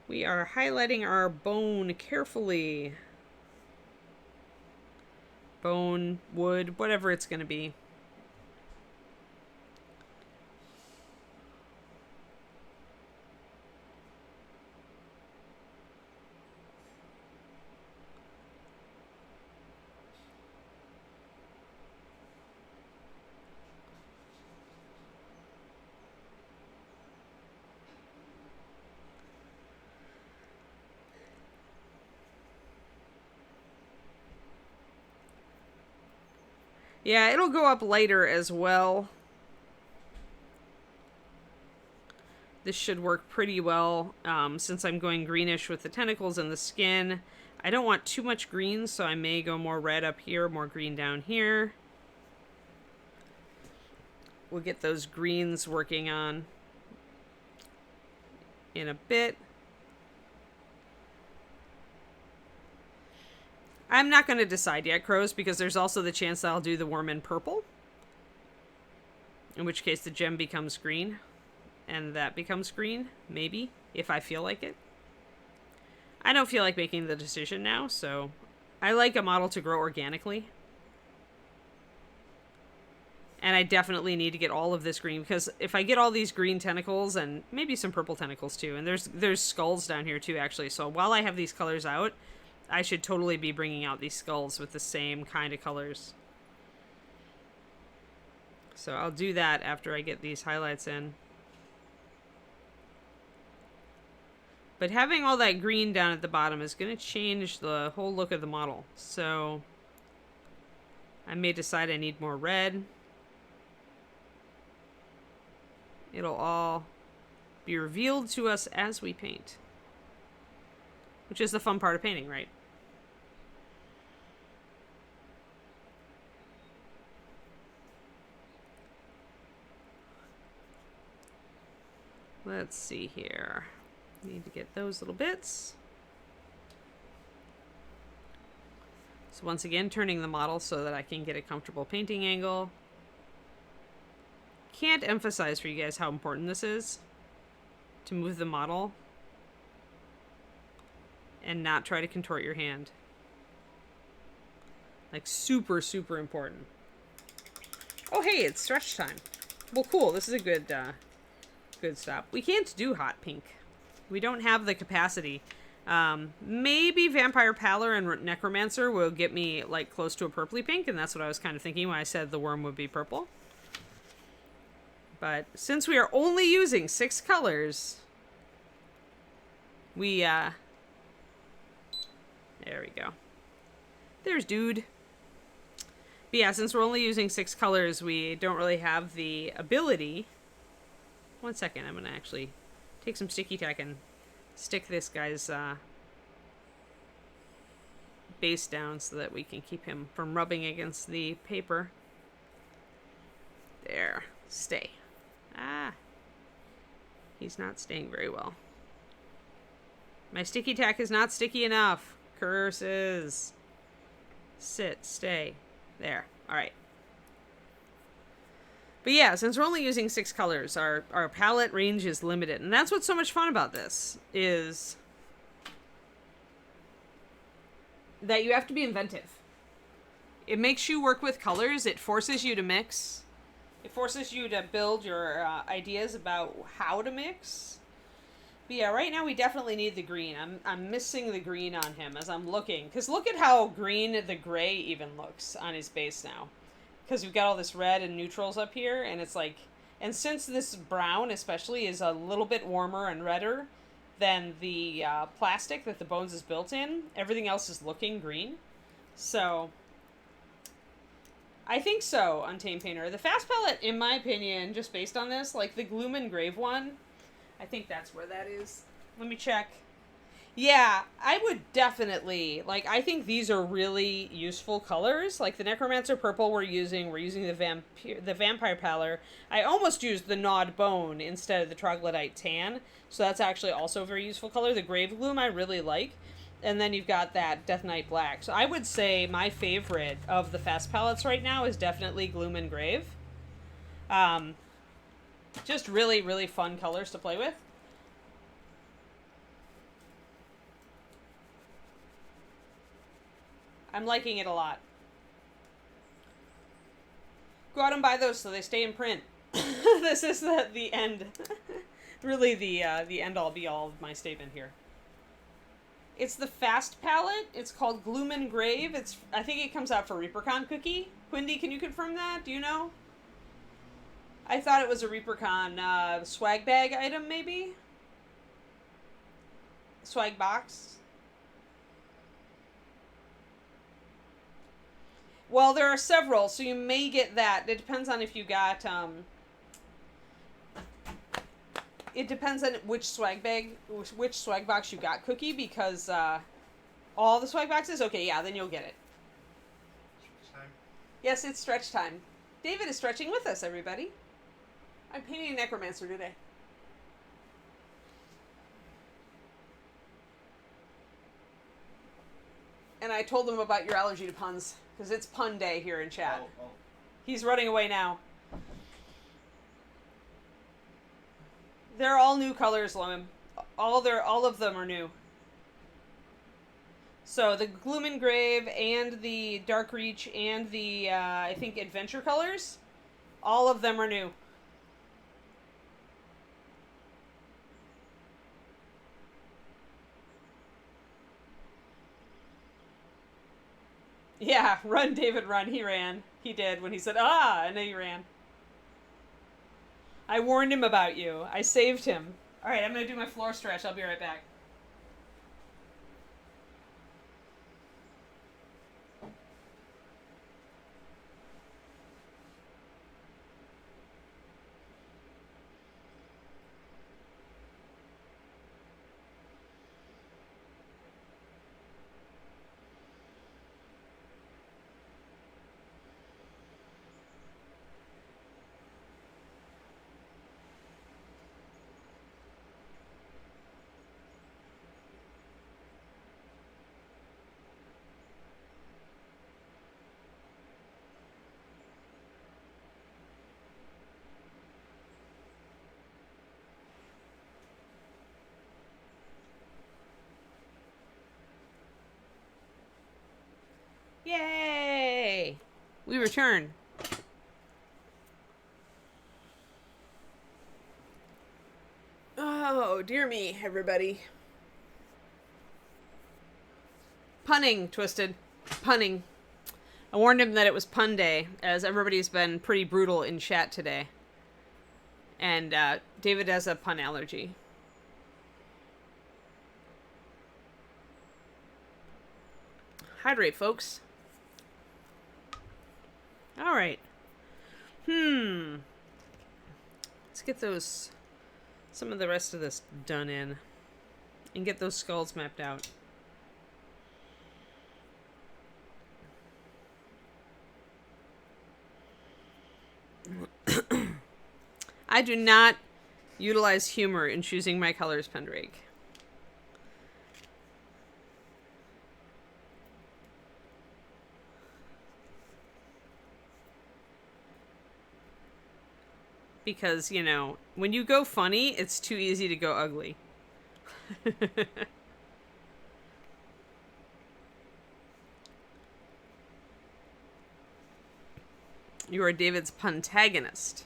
We are highlighting our bone carefully. Bone, wood, whatever it's going to be. Yeah, it'll go up lighter as well. This should work pretty well since I'm going greenish with the tentacles and the skin. I don't want too much green, so I may go more red up here, more green down here. We'll get those greens working on in a bit. I'm not going to decide yet, Crows, because there's also the chance that I'll do the worm in purple. In which case the gem becomes green. And that becomes green, maybe, if I feel like it. I don't feel like making the decision now, so I like a model to grow organically. And I definitely need to get all of this green, because if I get all these green tentacles, and maybe some purple tentacles too, and there's skulls down here too, actually. So while I have these colors out, I should totally be bringing out these skulls with the same kind of colors. So I'll do that after I get these highlights in. But having all that green down at the bottom is going to change the whole look of the model. So I may decide I need more red. It'll all be revealed to us as we paint. Which is the fun part of painting, right? Let's see here. Need to get those little bits. So once again, turning the model so that I can get a comfortable painting angle. Can't emphasize for you guys how important this is to move the model and not try to contort your hand. Like super, super important. Oh, hey, it's stretch time. Well, cool. This is a good stop. We can't do hot pink. We don't have the capacity. Maybe Vampire Pallor and Necromancer will get me like close to a purpley pink, and that's what I was kind of thinking when I said the worm would be purple. But since we are only using 6 colors, we there we go. There's dude. But yeah, since we're only using 6 colors, we don't really have the ability. One second, I'm gonna actually take some sticky tack and stick this guy's base down so that we can keep him from rubbing against the paper. There. Stay. Ah. He's not staying very well. My sticky tack is not sticky enough. Curses. Sit. Stay. There. Alright. But yeah, since we're only using 6 colors, our palette range is limited. And that's what's so much fun about this, is that you have to be inventive. It makes you work with colors. It forces you to mix. It forces you to build your ideas about how to mix. But yeah, right now we definitely need the green. I'm missing the green on him as I'm looking. Because look at how green the gray even looks on his base now. Because we've got all this red and neutrals up here, and it's like... And since this brown, especially, is a little bit warmer and redder than the plastic that the bones is built in, everything else is looking green. So... I think so, Untamed Painter. The Fast Palette, in my opinion, just based on this, like the Gloom and Grave one, I think that's where that is. Let me check. Yeah, I would definitely, like, I think these are really useful colors. Like the Necromancer purple we're using the Vampire Pallor. I almost used the Gnawed Bone instead of the Troglodyte Tan, so that's actually also a very useful color. The Grave Gloom I really like. And then you've got that Death Knight Black. So I would say my favorite of the Fast Palettes right now is definitely Gloom and Grave. Just really, really fun colors to play with. I'm liking it a lot. Go out and buy those so they stay in print. This is the end. Really the end-all be-all of my statement here. It's the Fast Palette. It's called Gloom and Grave. I think it comes out for ReaperCon Cookie. Quindy, can you confirm that? Do you know? I thought it was a ReaperCon swag bag item, maybe? Swag box? Well, there are several, so you may get that. It depends on if you got, it depends on which swag box you got, Cookie, because, all the swag boxes? Okay, yeah, then you'll get it. Stretch time? Yes, it's stretch time. David is stretching with us, everybody. I'm painting a Necromancer today. And I told him about your allergy to puns, because it's pun day here in chat. Oh. He's running away now. They're all new colors, Lemon. All of them are new. So the Gloom and Grave and the Dark Reach and the I think Adventure colors, all of them are new. Yeah, run, David, run. He ran. He did when he said, ah, and then he ran. I warned him about you. I saved him. All right, I'm going to do my floor stretch. I'll be right back. we return. Oh, dear me, everybody. Punning, Twisted. Punning. I warned him that it was pun day, as everybody's been pretty brutal in chat today. And David has a pun allergy. Hydrate, folks. All right. Let's get some of the rest of this done in. And get those skulls mapped out. I do not utilize humor in choosing my colors, Pendrake. Because, you know, when you go funny, it's too easy to go ugly. You are David's puntagonist.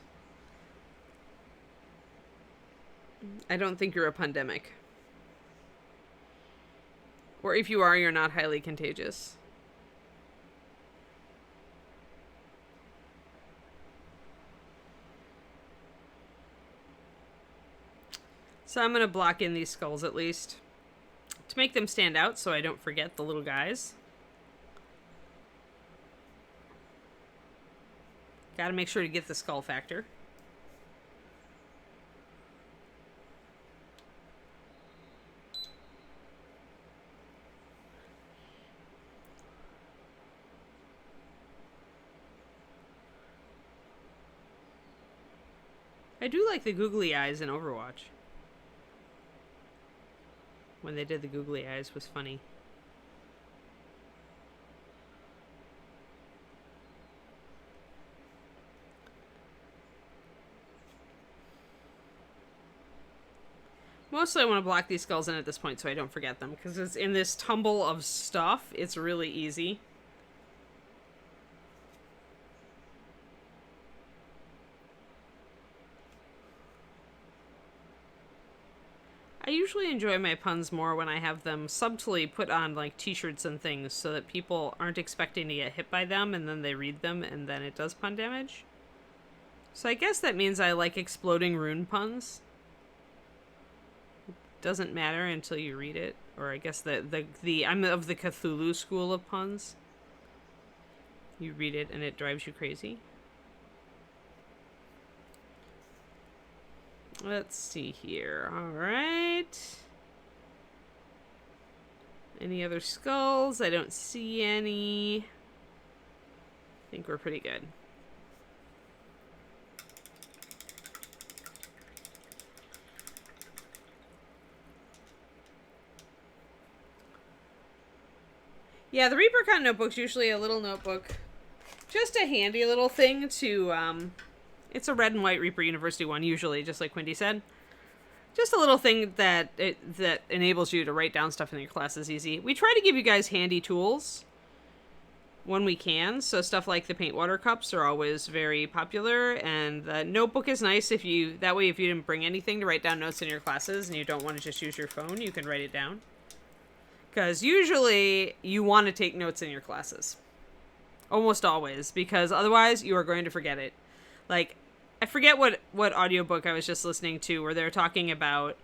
I don't think you're a pandemic. Or if you are, you're not highly contagious. So I'm going to block in these skulls at least. To make them stand out so I don't forget the little guys. Gotta make sure to get the skull factor. I do like the googly eyes in Overwatch. When they did the googly eyes was funny. Mostly I want to block these skulls in at this point so I don't forget them, because it's in this tumble of stuff, it's really easy. I usually enjoy my puns more when I have them subtly put on like t-shirts and things so that people aren't expecting to get hit by them and then they read them and then it does pun damage. So I guess that means I like exploding rune puns. Doesn't matter until you read it. Or I guess I'm of the Cthulhu school of puns. You read it and it drives you crazy. Let's see here. Alright. Any other skulls? I don't see any. I think we're pretty good. Yeah, the ReaperCon notebook's usually a little notebook. Just a handy little thing to, it's a red and white Reaper University one, usually, just like Quinty said. Just a little thing that enables you to write down stuff in your classes easy. We try to give you guys handy tools when we can, so stuff like the paint water cups are always very popular, and the notebook is nice that way if you didn't bring anything to write down notes in your classes and you don't want to just use your phone, you can write it down. Because usually you want to take notes in your classes. Almost always, because otherwise you are going to forget it. Like, I forget what audiobook I was just listening to where they're talking about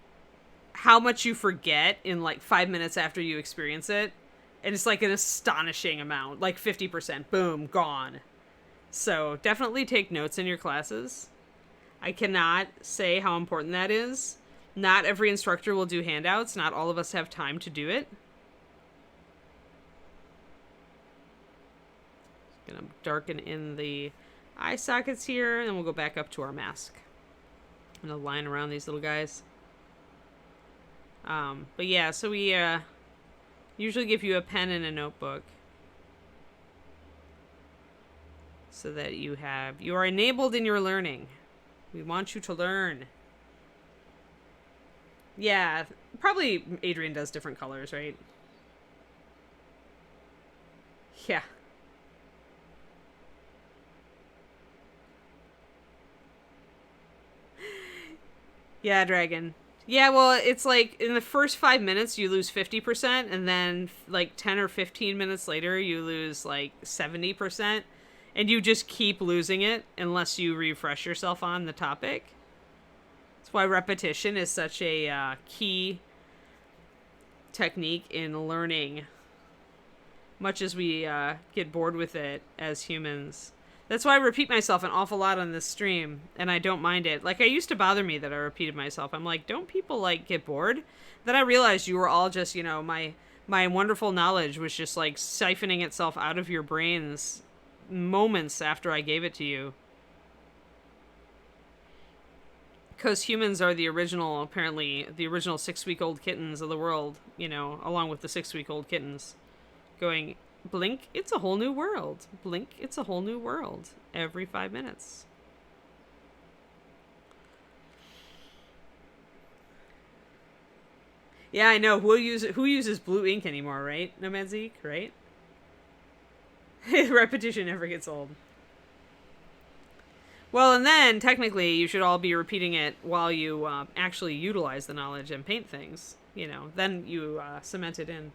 how much you forget in like 5 minutes after you experience it. And it's like an astonishing amount, like 50%. Boom, gone. So definitely take notes in your classes. I cannot say how important that is. Not every instructor will do handouts. Not all of us have time to do it. Gonna darken in the eye sockets here, and then we'll go back up to our mask. I'm gonna line around these little guys. But yeah, so we usually give you a pen and a notebook so that you are enabled in your learning. We want you to learn. Yeah, probably Adrian does different colors, right? Yeah. Yeah, Dragon. Yeah, well, it's like in the first 5 minutes you lose 50%, and then like 10 or 15 minutes later you lose like 70%, and you just keep losing it unless you refresh yourself on the topic. That's why repetition is such a key technique in learning, much as we get bored with it as humans. That's why I repeat myself an awful lot on this stream, and I don't mind it. Like, it used to bother me that I repeated myself. I'm like, don't people, like, get bored? Then I realized you were all just, you know, my wonderful knowledge was just, like, siphoning itself out of your brains moments after I gave it to you. Because humans are the original, apparently, the original 6-week-old kittens of the world, you know, along with the 6-week-old kittens. Going, blink, it's a whole new world. Blink, it's a whole new world. Every 5 minutes. Yeah, I know. Who uses blue ink anymore, right? Nomad Zeke, right? Repetition never gets old. Well, and then, technically, you should all be repeating it while you actually utilize the knowledge and paint things. You know, then you cement it in.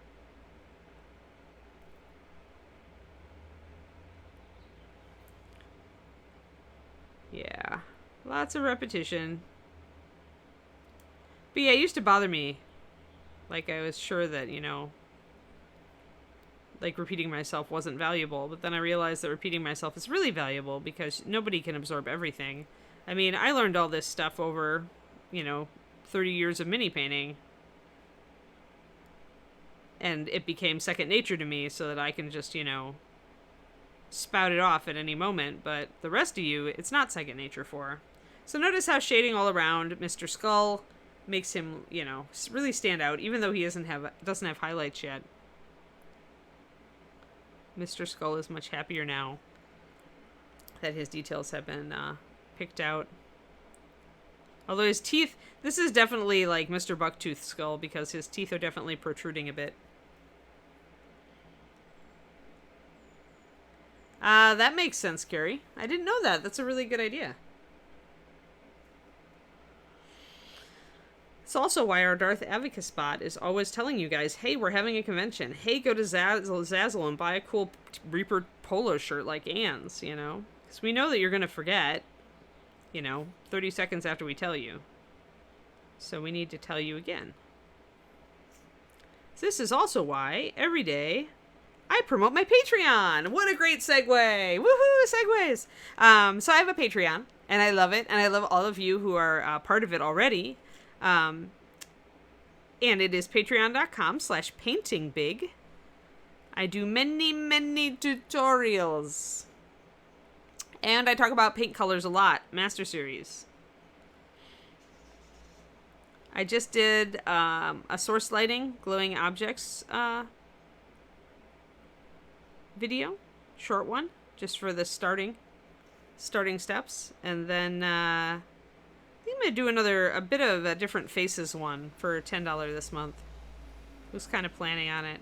Yeah, lots of repetition. But yeah, it used to bother me. Like, I was sure that, you know, like, repeating myself wasn't valuable. But then I realized that repeating myself is really valuable because nobody can absorb everything. I mean, I learned all this stuff over, you know, 30 years of mini painting. And it became second nature to me so that I can just, you know, spout it off at any moment. But the rest of you, it's not second nature for. So notice how shading all around Mr. Skull makes him, you know, really stand out, even though he doesn't have highlights yet. Mr. Skull is much happier now that his details have been picked out. Although his teeth, this is definitely like Mr. Bucktooth's skull because his teeth are definitely protruding a bit. That makes sense, Carrie. I didn't know that. That's a really good idea. It's also why our Darth Avicus bot is always telling you guys, hey, we're having a convention. Hey, go to Zazzle and buy a cool Reaper polo shirt like Anne's, you know? Because we know that you're going to forget, you know, 30 seconds after we tell you. So we need to tell you again. This is also why, every day, I promote my Patreon. What a great segue. Woohoo, segues. So I have a Patreon, and I love it, and I love all of you who are part of it already. And it is patreon.com/paintingbig. I do many, many tutorials. And I talk about paint colors a lot. Master Series. I just did a source lighting, glowing objects video. Short one. Just for the starting steps. And then I think I'm going to do a bit of a different faces one for $10 this month. I was kind of planning on it.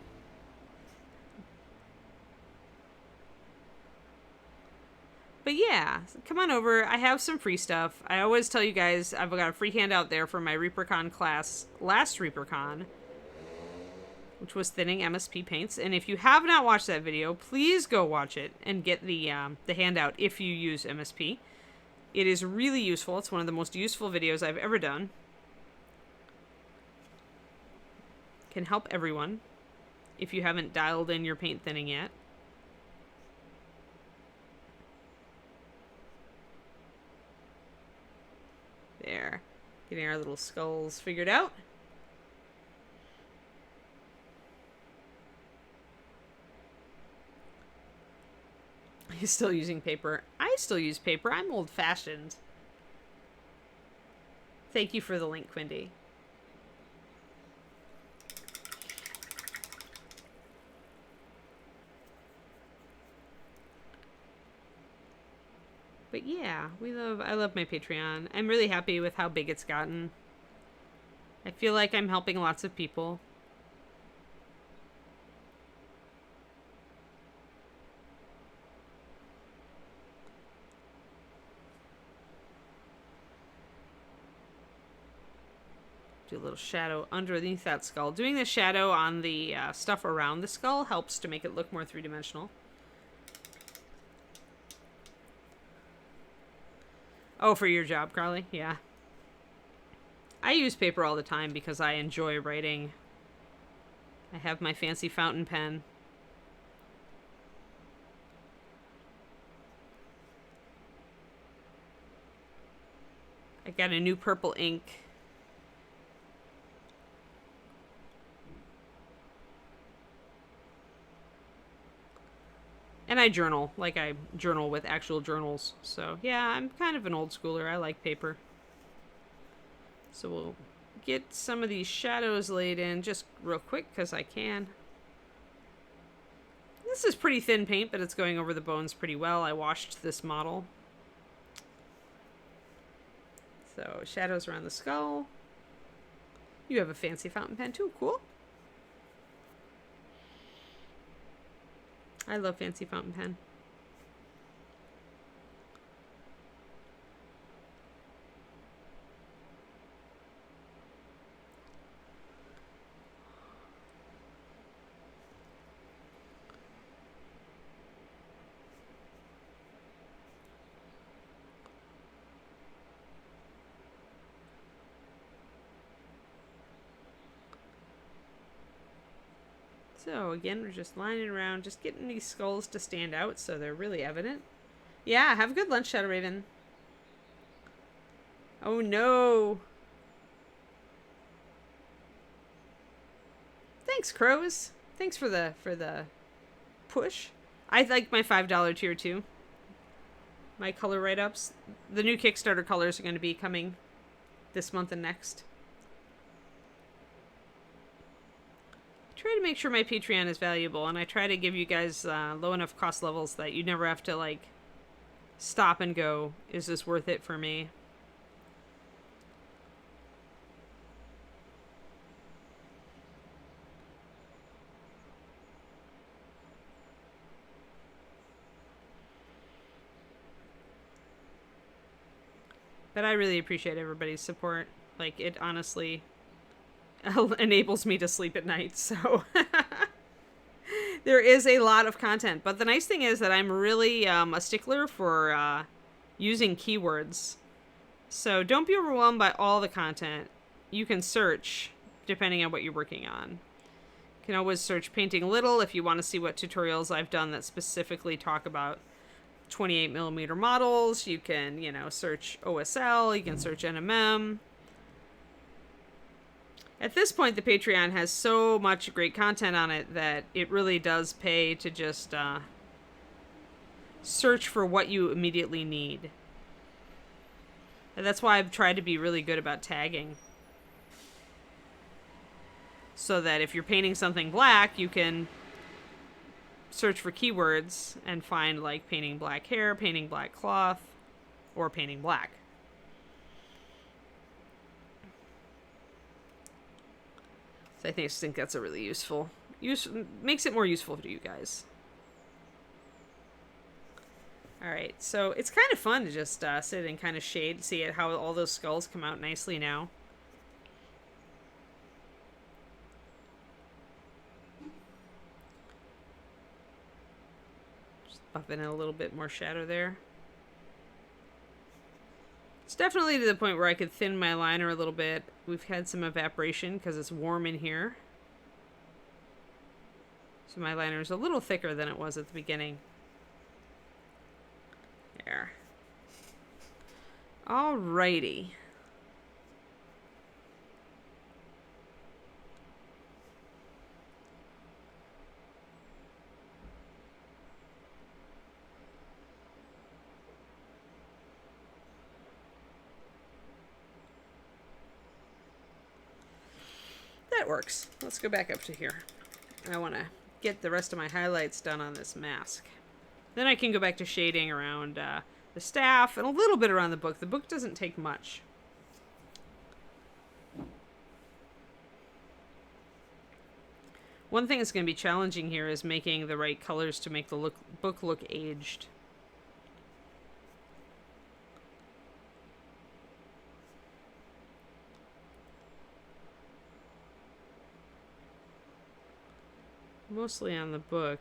But yeah, come on over. I have some free stuff. I always tell you guys I've got a free handout there for my ReaperCon class, last ReaperCon, which was thinning MSP paints. And if you have not watched that video, please go watch it and get the handout if you use MSP. It is really useful. It's one of the most useful videos I've ever done. Can help everyone if you haven't dialed in your paint thinning yet. There. Getting our little skulls figured out. He's still using paper. I still use paper. I'm old-fashioned. Thank you for the link, Quindy. But yeah, I love my Patreon. I'm really happy with how big it's gotten. I feel like I'm helping lots of people. Do a little shadow underneath that skull. Doing the shadow on the stuff around the skull helps to make it look more three-dimensional. Oh, for your job, Carly? Yeah. I use paper all the time because I enjoy writing. I have my fancy fountain pen. I got a new purple ink. And I journal, like I journal with actual journals. So yeah, I'm kind of an old schooler. I like paper. So we'll get some of these shadows laid in just real quick because I can. This is pretty thin paint, but it's going over the bones pretty well. I washed this model. So shadows around the skull. You have a fancy fountain pen too. Cool. I love fancy fountain pen. So again, we're just lining around, just getting these skulls to stand out so they're really evident. Yeah, have a good lunch, Shadow Raven. Oh no. Thanks, Crows. Thanks for the push. I like my $5 tier too. My color write-ups. The new Kickstarter colors are going to be coming this month and next. Try to make sure my Patreon is valuable, and I try to give you guys low enough cost levels that you never have to like stop and go, is this worth it for me? But I really appreciate everybody's support. Like, it honestly enables me to sleep at night, so there is a lot of content. But the nice thing is that I'm really a stickler for using keywords. So don't be overwhelmed by all the content. You can search depending on what you're working on. You can always search painting little if you want to see what tutorials I've done that specifically talk about 28mm models. You can, search OSL. You can search NMM. At this point, the Patreon has so much great content on it that it really does pay to just search for what you immediately need. And that's why I've tried to be really good about tagging. So that if you're painting something black, you can search for keywords and find like painting black hair, painting black cloth, or painting black. So I think that's a really makes it more useful to you guys. Alright, so it's kind of fun to just sit and kind of shade, see how all those skulls come out nicely now. Just buffing in a little bit more shadow there. It's definitely to the point where I could thin my liner a little bit. We've had some evaporation because it's warm in here. So my liner is a little thicker than it was at the beginning. There. Alrighty. That works. Let's go back up to here. I want to get the rest of my highlights done on this mask. Then I can go back to shading around the staff and a little bit around the book. The book doesn't take much. One thing that's going to be challenging here is making the right colors to make the book look aged. mostly on the book,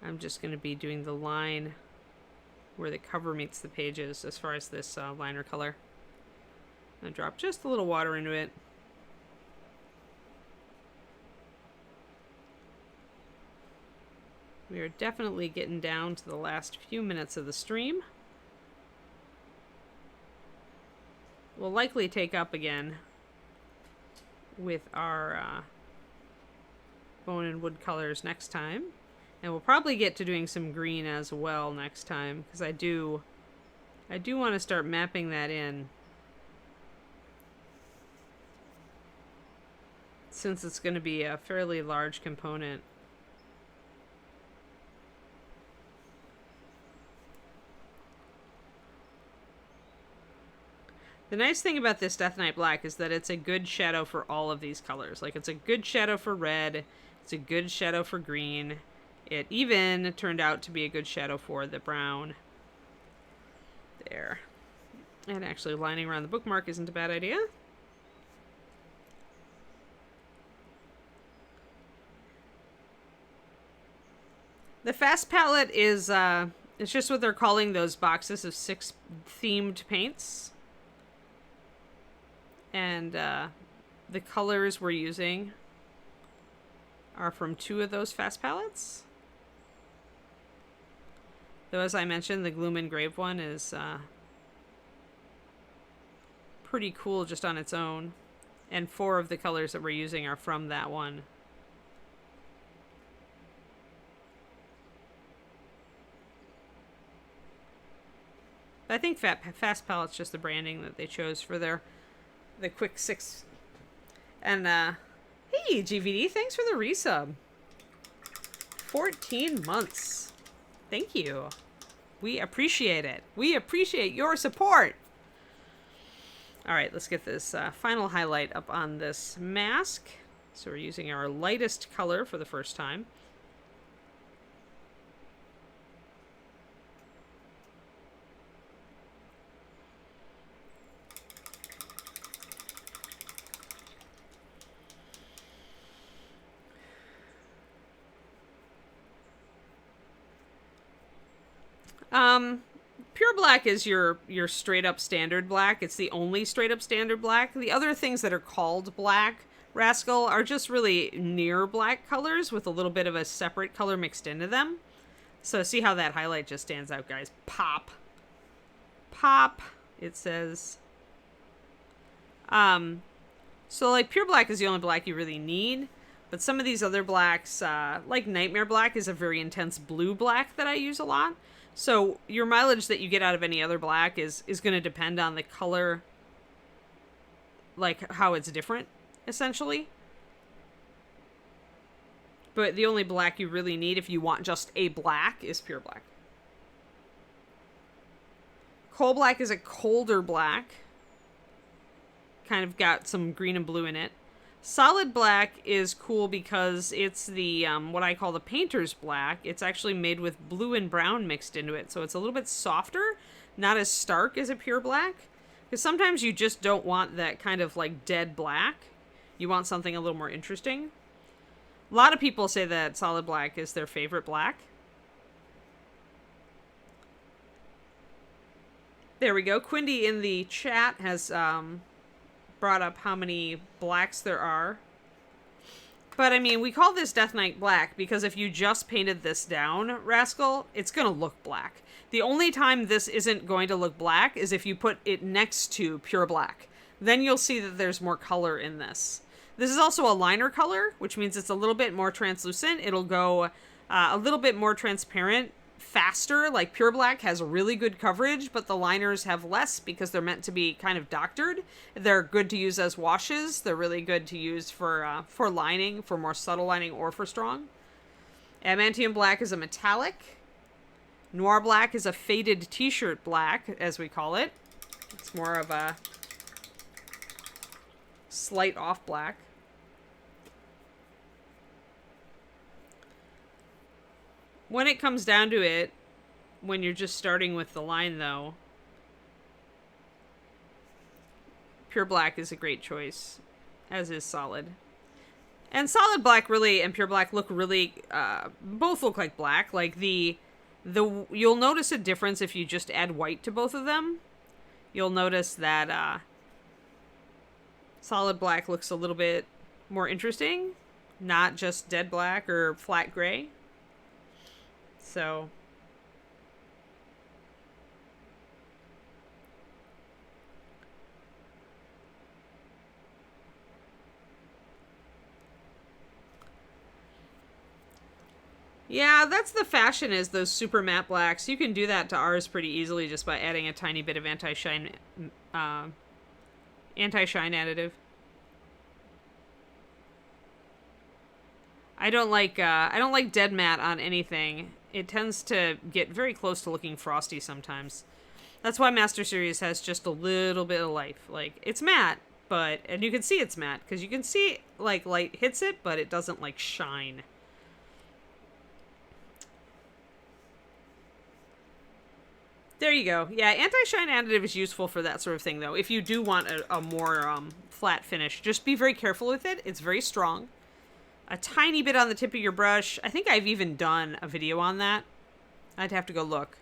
I'm just going to be doing the line where the cover meets the pages as far as this liner color. I drop just a little water into it. We are definitely getting down to the last few minutes of the stream. We'll likely take up again with our bone and wood colors next time. And we'll probably get to doing some green as well next time, because I do want to start mapping that in, since it's going to be a fairly large component. The nice thing about this Death Knight Black is that it's a good shadow for all of these colors. Like, it's a good shadow for red, it's a good shadow for green. It even turned out to be a good shadow for the brown. There. And actually lining around the bookmark isn't a bad idea. The Fast palette is, it's just what they're calling those boxes of 6 themed paints. And the colors we're using are from 2 of those Fast palettes. Though, as I mentioned, the Gloom Engraved one is pretty cool just on its own. And 4 of the colors that we're using are from that one. I think Fast Palette's just the branding that they chose for the quick 6. And, hey, GVD, thanks for the resub. 14 months. Thank you. We appreciate it. We appreciate your support. All right, let's get this final highlight up on this mask. So we're using our lightest color for the first time. Pure black is your straight up standard black. It's the only straight up standard black. The other things that are called black, Rascal, are just really near black colors with a little bit of a separate color mixed into them. So see how that highlight just stands out, guys. Pop. Pop, it says. So like pure black is the only black you really need. But some of these other blacks, like Nightmare Black is a very intense blue black that I use a lot. So your mileage that you get out of any other black is going to depend on the color, like how it's different, essentially. But the only black you really need if you want just a black is pure black. Coal black is a colder black. Kind of got some green and blue in it. Solid black is cool because it's the, what I call the painter's black. It's actually made with blue and brown mixed into it. So it's a little bit softer, not as stark as a pure black. Because sometimes you just don't want that kind of like dead black. You want something a little more interesting. A lot of people say that solid black is their favorite black. There we go. Quindy in the chat has, brought up how many blacks there are. But I mean, we call this Death Knight Black because if you just painted this down, Rascal, it's gonna look black. The only time this isn't going to look black is if you put it next to pure black. Then you'll see that there's more color in this. This is also a liner color, which means it's a little bit more translucent. It'll go a little bit more transparent faster. Like pure black has really good coverage, but the liners have less because they're meant to be kind of doctored. They're good to use as washes. They're really good to use for lining, for more subtle lining or for strong. Adamantium black is a metallic. Noir black is a faded t-shirt black, as we call it. It's more of a slight off black. When it comes down to it, when you're just starting with the line, though, pure black is a great choice, as is solid. And solid black really and pure black look really, both look like black. Like you'll notice a difference if you just add white to both of them. You'll notice that solid black looks a little bit more interesting, not just dead black or flat gray. So yeah, that's the fashion, is those super matte blacks. You can do that to ours pretty easily just by adding a tiny bit of anti-shine additive. I don't like dead matte on anything. It tends to get very close to looking frosty sometimes. That's why Master Series has just a little bit of life. Like, it's matte, and you can see it's matte because you can see like light hits it, but it doesn't like shine. There you go. Yeah, anti-shine additive is useful for that sort of thing, though. If you do want a more flat finish, just be very careful with it. It's very strong. A tiny bit on the tip of your brush. I think I've even done a video on that. I'd have to go look.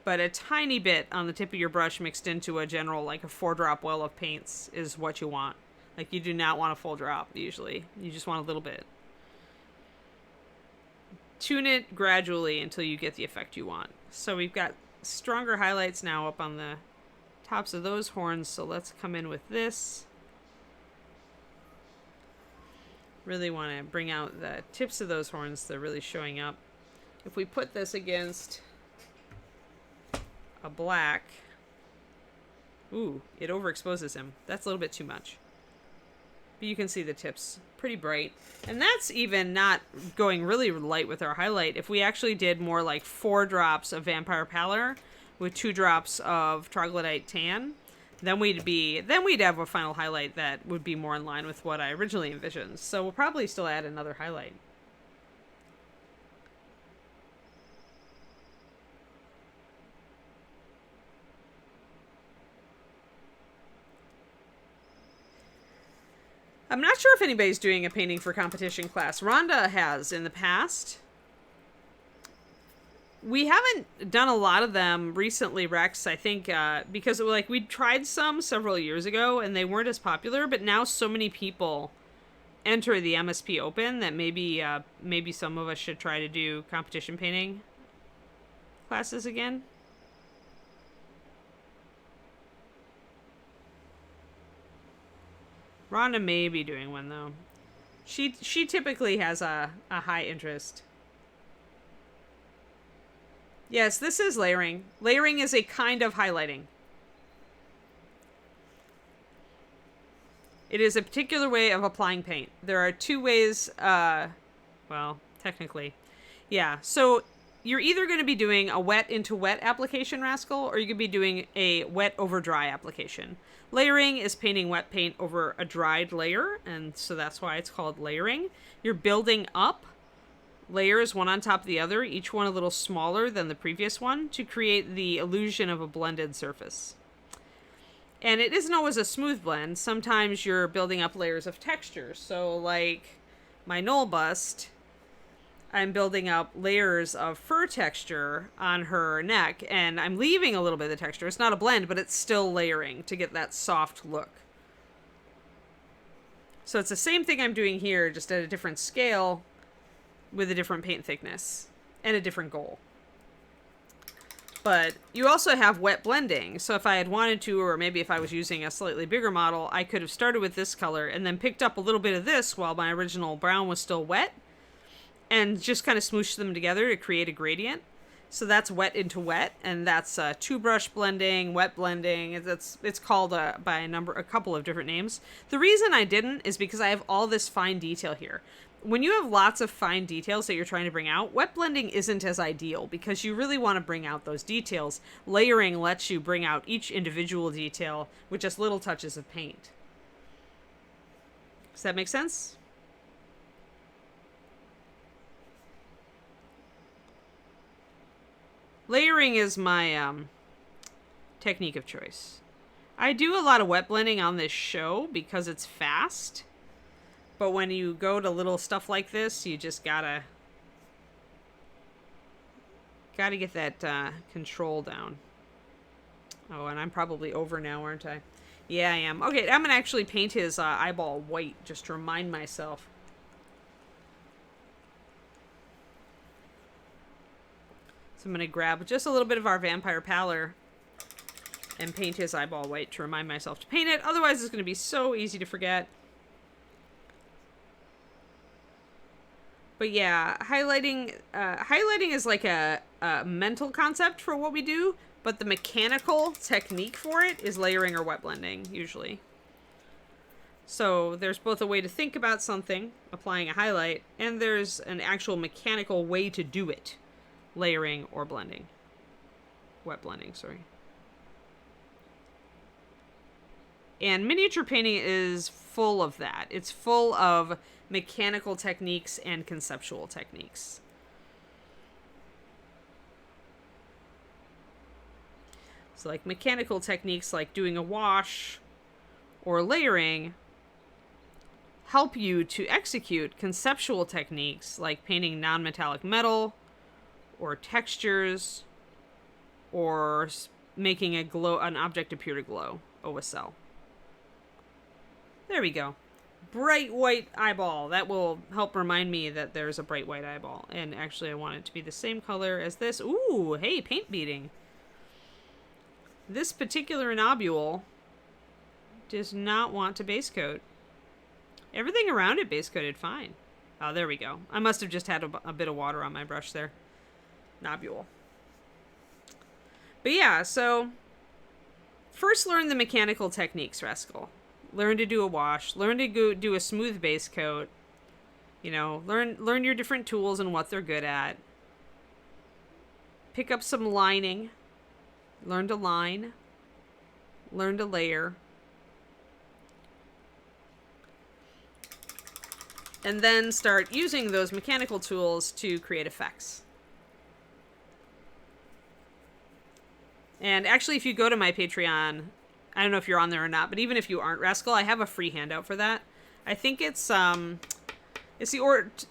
But a tiny bit on the tip of your brush mixed into a general, like a 4-drop well of paints is what you want. Like, you do not want a full drop, usually. You just want a little bit. Tune it gradually until you get the effect you want. So we've got stronger highlights now up on the tops of those horns, so let's come in with this. Really want to bring out the tips of those horns. They're really showing up. If we put this against a black, ooh, it overexposes him. That's a little bit too much. But you can see the tips pretty bright. And that's even not going really light with our highlight. If we actually did more like 4 drops of Vampire Pallor with 2 drops of Troglodyte Tan, then we'd have a final highlight that would be more in line with what I originally envisioned. So we'll probably still add another highlight. I'm not sure if anybody's doing a painting for competition class. Rhonda has in the past. We haven't done a lot of them recently, Rex, I think, because like we tried some several years ago and they weren't as popular, but now so many people enter the MSP Open that maybe some of us should try to do competition painting classes again. Rhonda may be doing one, though. She typically has a high interest. Yes, this is layering. Layering is a kind of highlighting. It is a particular way of applying paint. There are 2 ways, well, technically. Yeah, so you're either going to be doing a wet into wet application, Rascal, or you could be doing a wet over dry application. Layering is painting wet paint over a dried layer, and so that's why it's called layering. You're building up layers one on top of the other, each one a little smaller than the previous one, to create the illusion of a blended surface. And it isn't always a smooth blend. Sometimes you're building up layers of texture. So like my Knoll bust, I'm building up layers of fur texture on her neck, and I'm leaving a little bit of the texture. It's not a blend, but it's still layering to get that soft look. So it's the same thing I'm doing here, just at a different scale with a different paint thickness and a different goal. But you also have wet blending. So if I had wanted to, or maybe if I was using a slightly bigger model, I could have started with this color and then picked up a little bit of this while my original brown was still wet, and just kind of smoosh them together to create a gradient. So that's wet into wet, and that's 2-brush blending, wet blending. It's called by a couple of different names. The reason I didn't is because I have all this fine detail here. When you have lots of fine details that you're trying to bring out, wet blending isn't as ideal because you really want to bring out those details. Layering lets you bring out each individual detail with just little touches of paint. Does that make sense? Layering is my technique of choice. I do a lot of wet blending on this show because it's fast. But when you go to little stuff like this, you just gotta get that control down. Oh, and I'm probably over now, aren't I? Yeah, I am. Okay, I'm gonna actually paint his eyeball white just to remind myself. So I'm gonna grab just a little bit of our vampire pallor and paint his eyeball white to remind myself to paint it. Otherwise, it's gonna be so easy to forget. But yeah, highlighting is like a mental concept for what we do, but the mechanical technique for it is layering or wet blending, usually. So there's both a way to think about something, applying a highlight, and there's an actual mechanical way to do it, layering or blending. Wet blending, sorry. And miniature painting is full of that. It's full of mechanical techniques and conceptual techniques. So like mechanical techniques like doing a wash or layering help you to execute conceptual techniques like painting non-metallic metal or textures or making an object appear to glow, OSL. There we go. Bright white eyeball. That will help remind me that there's a bright white eyeball. And actually I want it to be the same color as this. Ooh, hey, paint beading. This particular nobule does not want to base coat. Everything around it base coated fine. Oh, there we go. I must have just had a bit of water on my brush there. Nobule. But yeah, so first learn the mechanical techniques, Rascal. Learn to do a wash. Learn to go do a smooth base coat. You know, learn your different tools and what they're good at. Pick up some lining. Learn to line. Learn to layer. And then start using those mechanical tools to create effects. And actually, if you go to my Patreon, I don't know if you're on there or not, but even if you aren't, Rascal, I have a free handout for that. I think it's the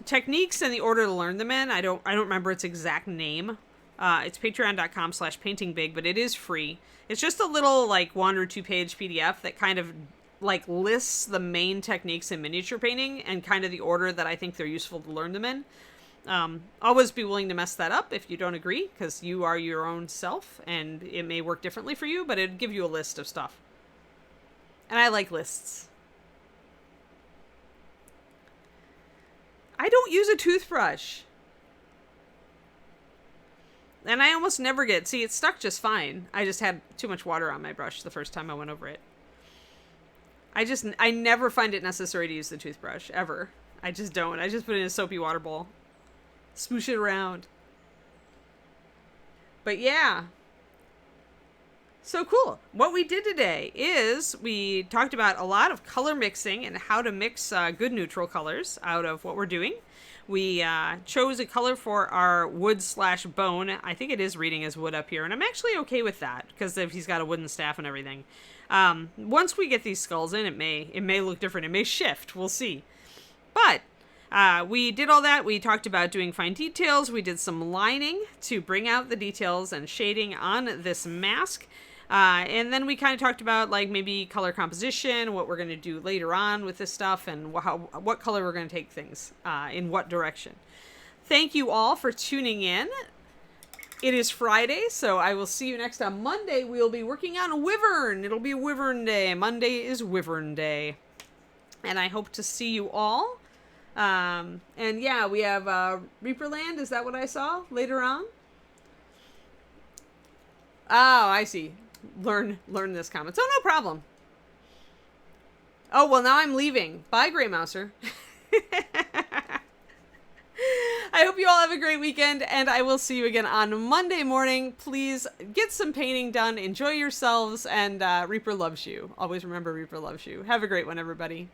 techniques and the order to learn them in. I don't remember its exact name. It's patreon.com/paintingbig, but it is free. It's just a little like 1 or 2 page PDF that kind of like lists the main techniques in miniature painting and kind of the order that I think they're useful to learn them in. Always be willing to mess that up if you don't agree, because you are your own self and it may work differently for you, but it'd give you a list of stuff. And I like lists. I don't use a toothbrush. And I almost never see, it stuck just fine. I just had too much water on my brush the first time I went over it. I never find it necessary to use the toothbrush, ever. I just don't. I just put it in a soapy water bowl. Smoosh it around. But yeah. So cool. What we did today is we talked about a lot of color mixing and how to mix good neutral colors out of what we're doing. We chose a color for our wood/bone. I think it is reading as wood up here, and I'm actually okay with that because if he's got a wooden staff and everything. Once we get these skulls in, it may look different. It may shift. We'll see. But we did all that. We talked about doing fine details. We did some lining to bring out the details and shading on this mask. And then we kind of talked about like maybe color composition, what we're going to do later on with this stuff, and what color we're going to take things in what direction. Thank you all for tuning in. It is Friday, so I will see you next on Monday. We'll be working on Wyvern. It'll be Wyvern Day. Monday is Wyvern Day. And I hope to see you all. And yeah, we have Reaperland. Is that what I saw later on? Oh, I see. Learn this comment. So no problem. Oh, well, now I'm leaving. Bye, Grey Mouser. I hope you all have a great weekend, and I will see you again on Monday morning. Please get some painting done. Enjoy yourselves, and Reaper loves you. Always remember Reaper loves you. Have a great one, everybody.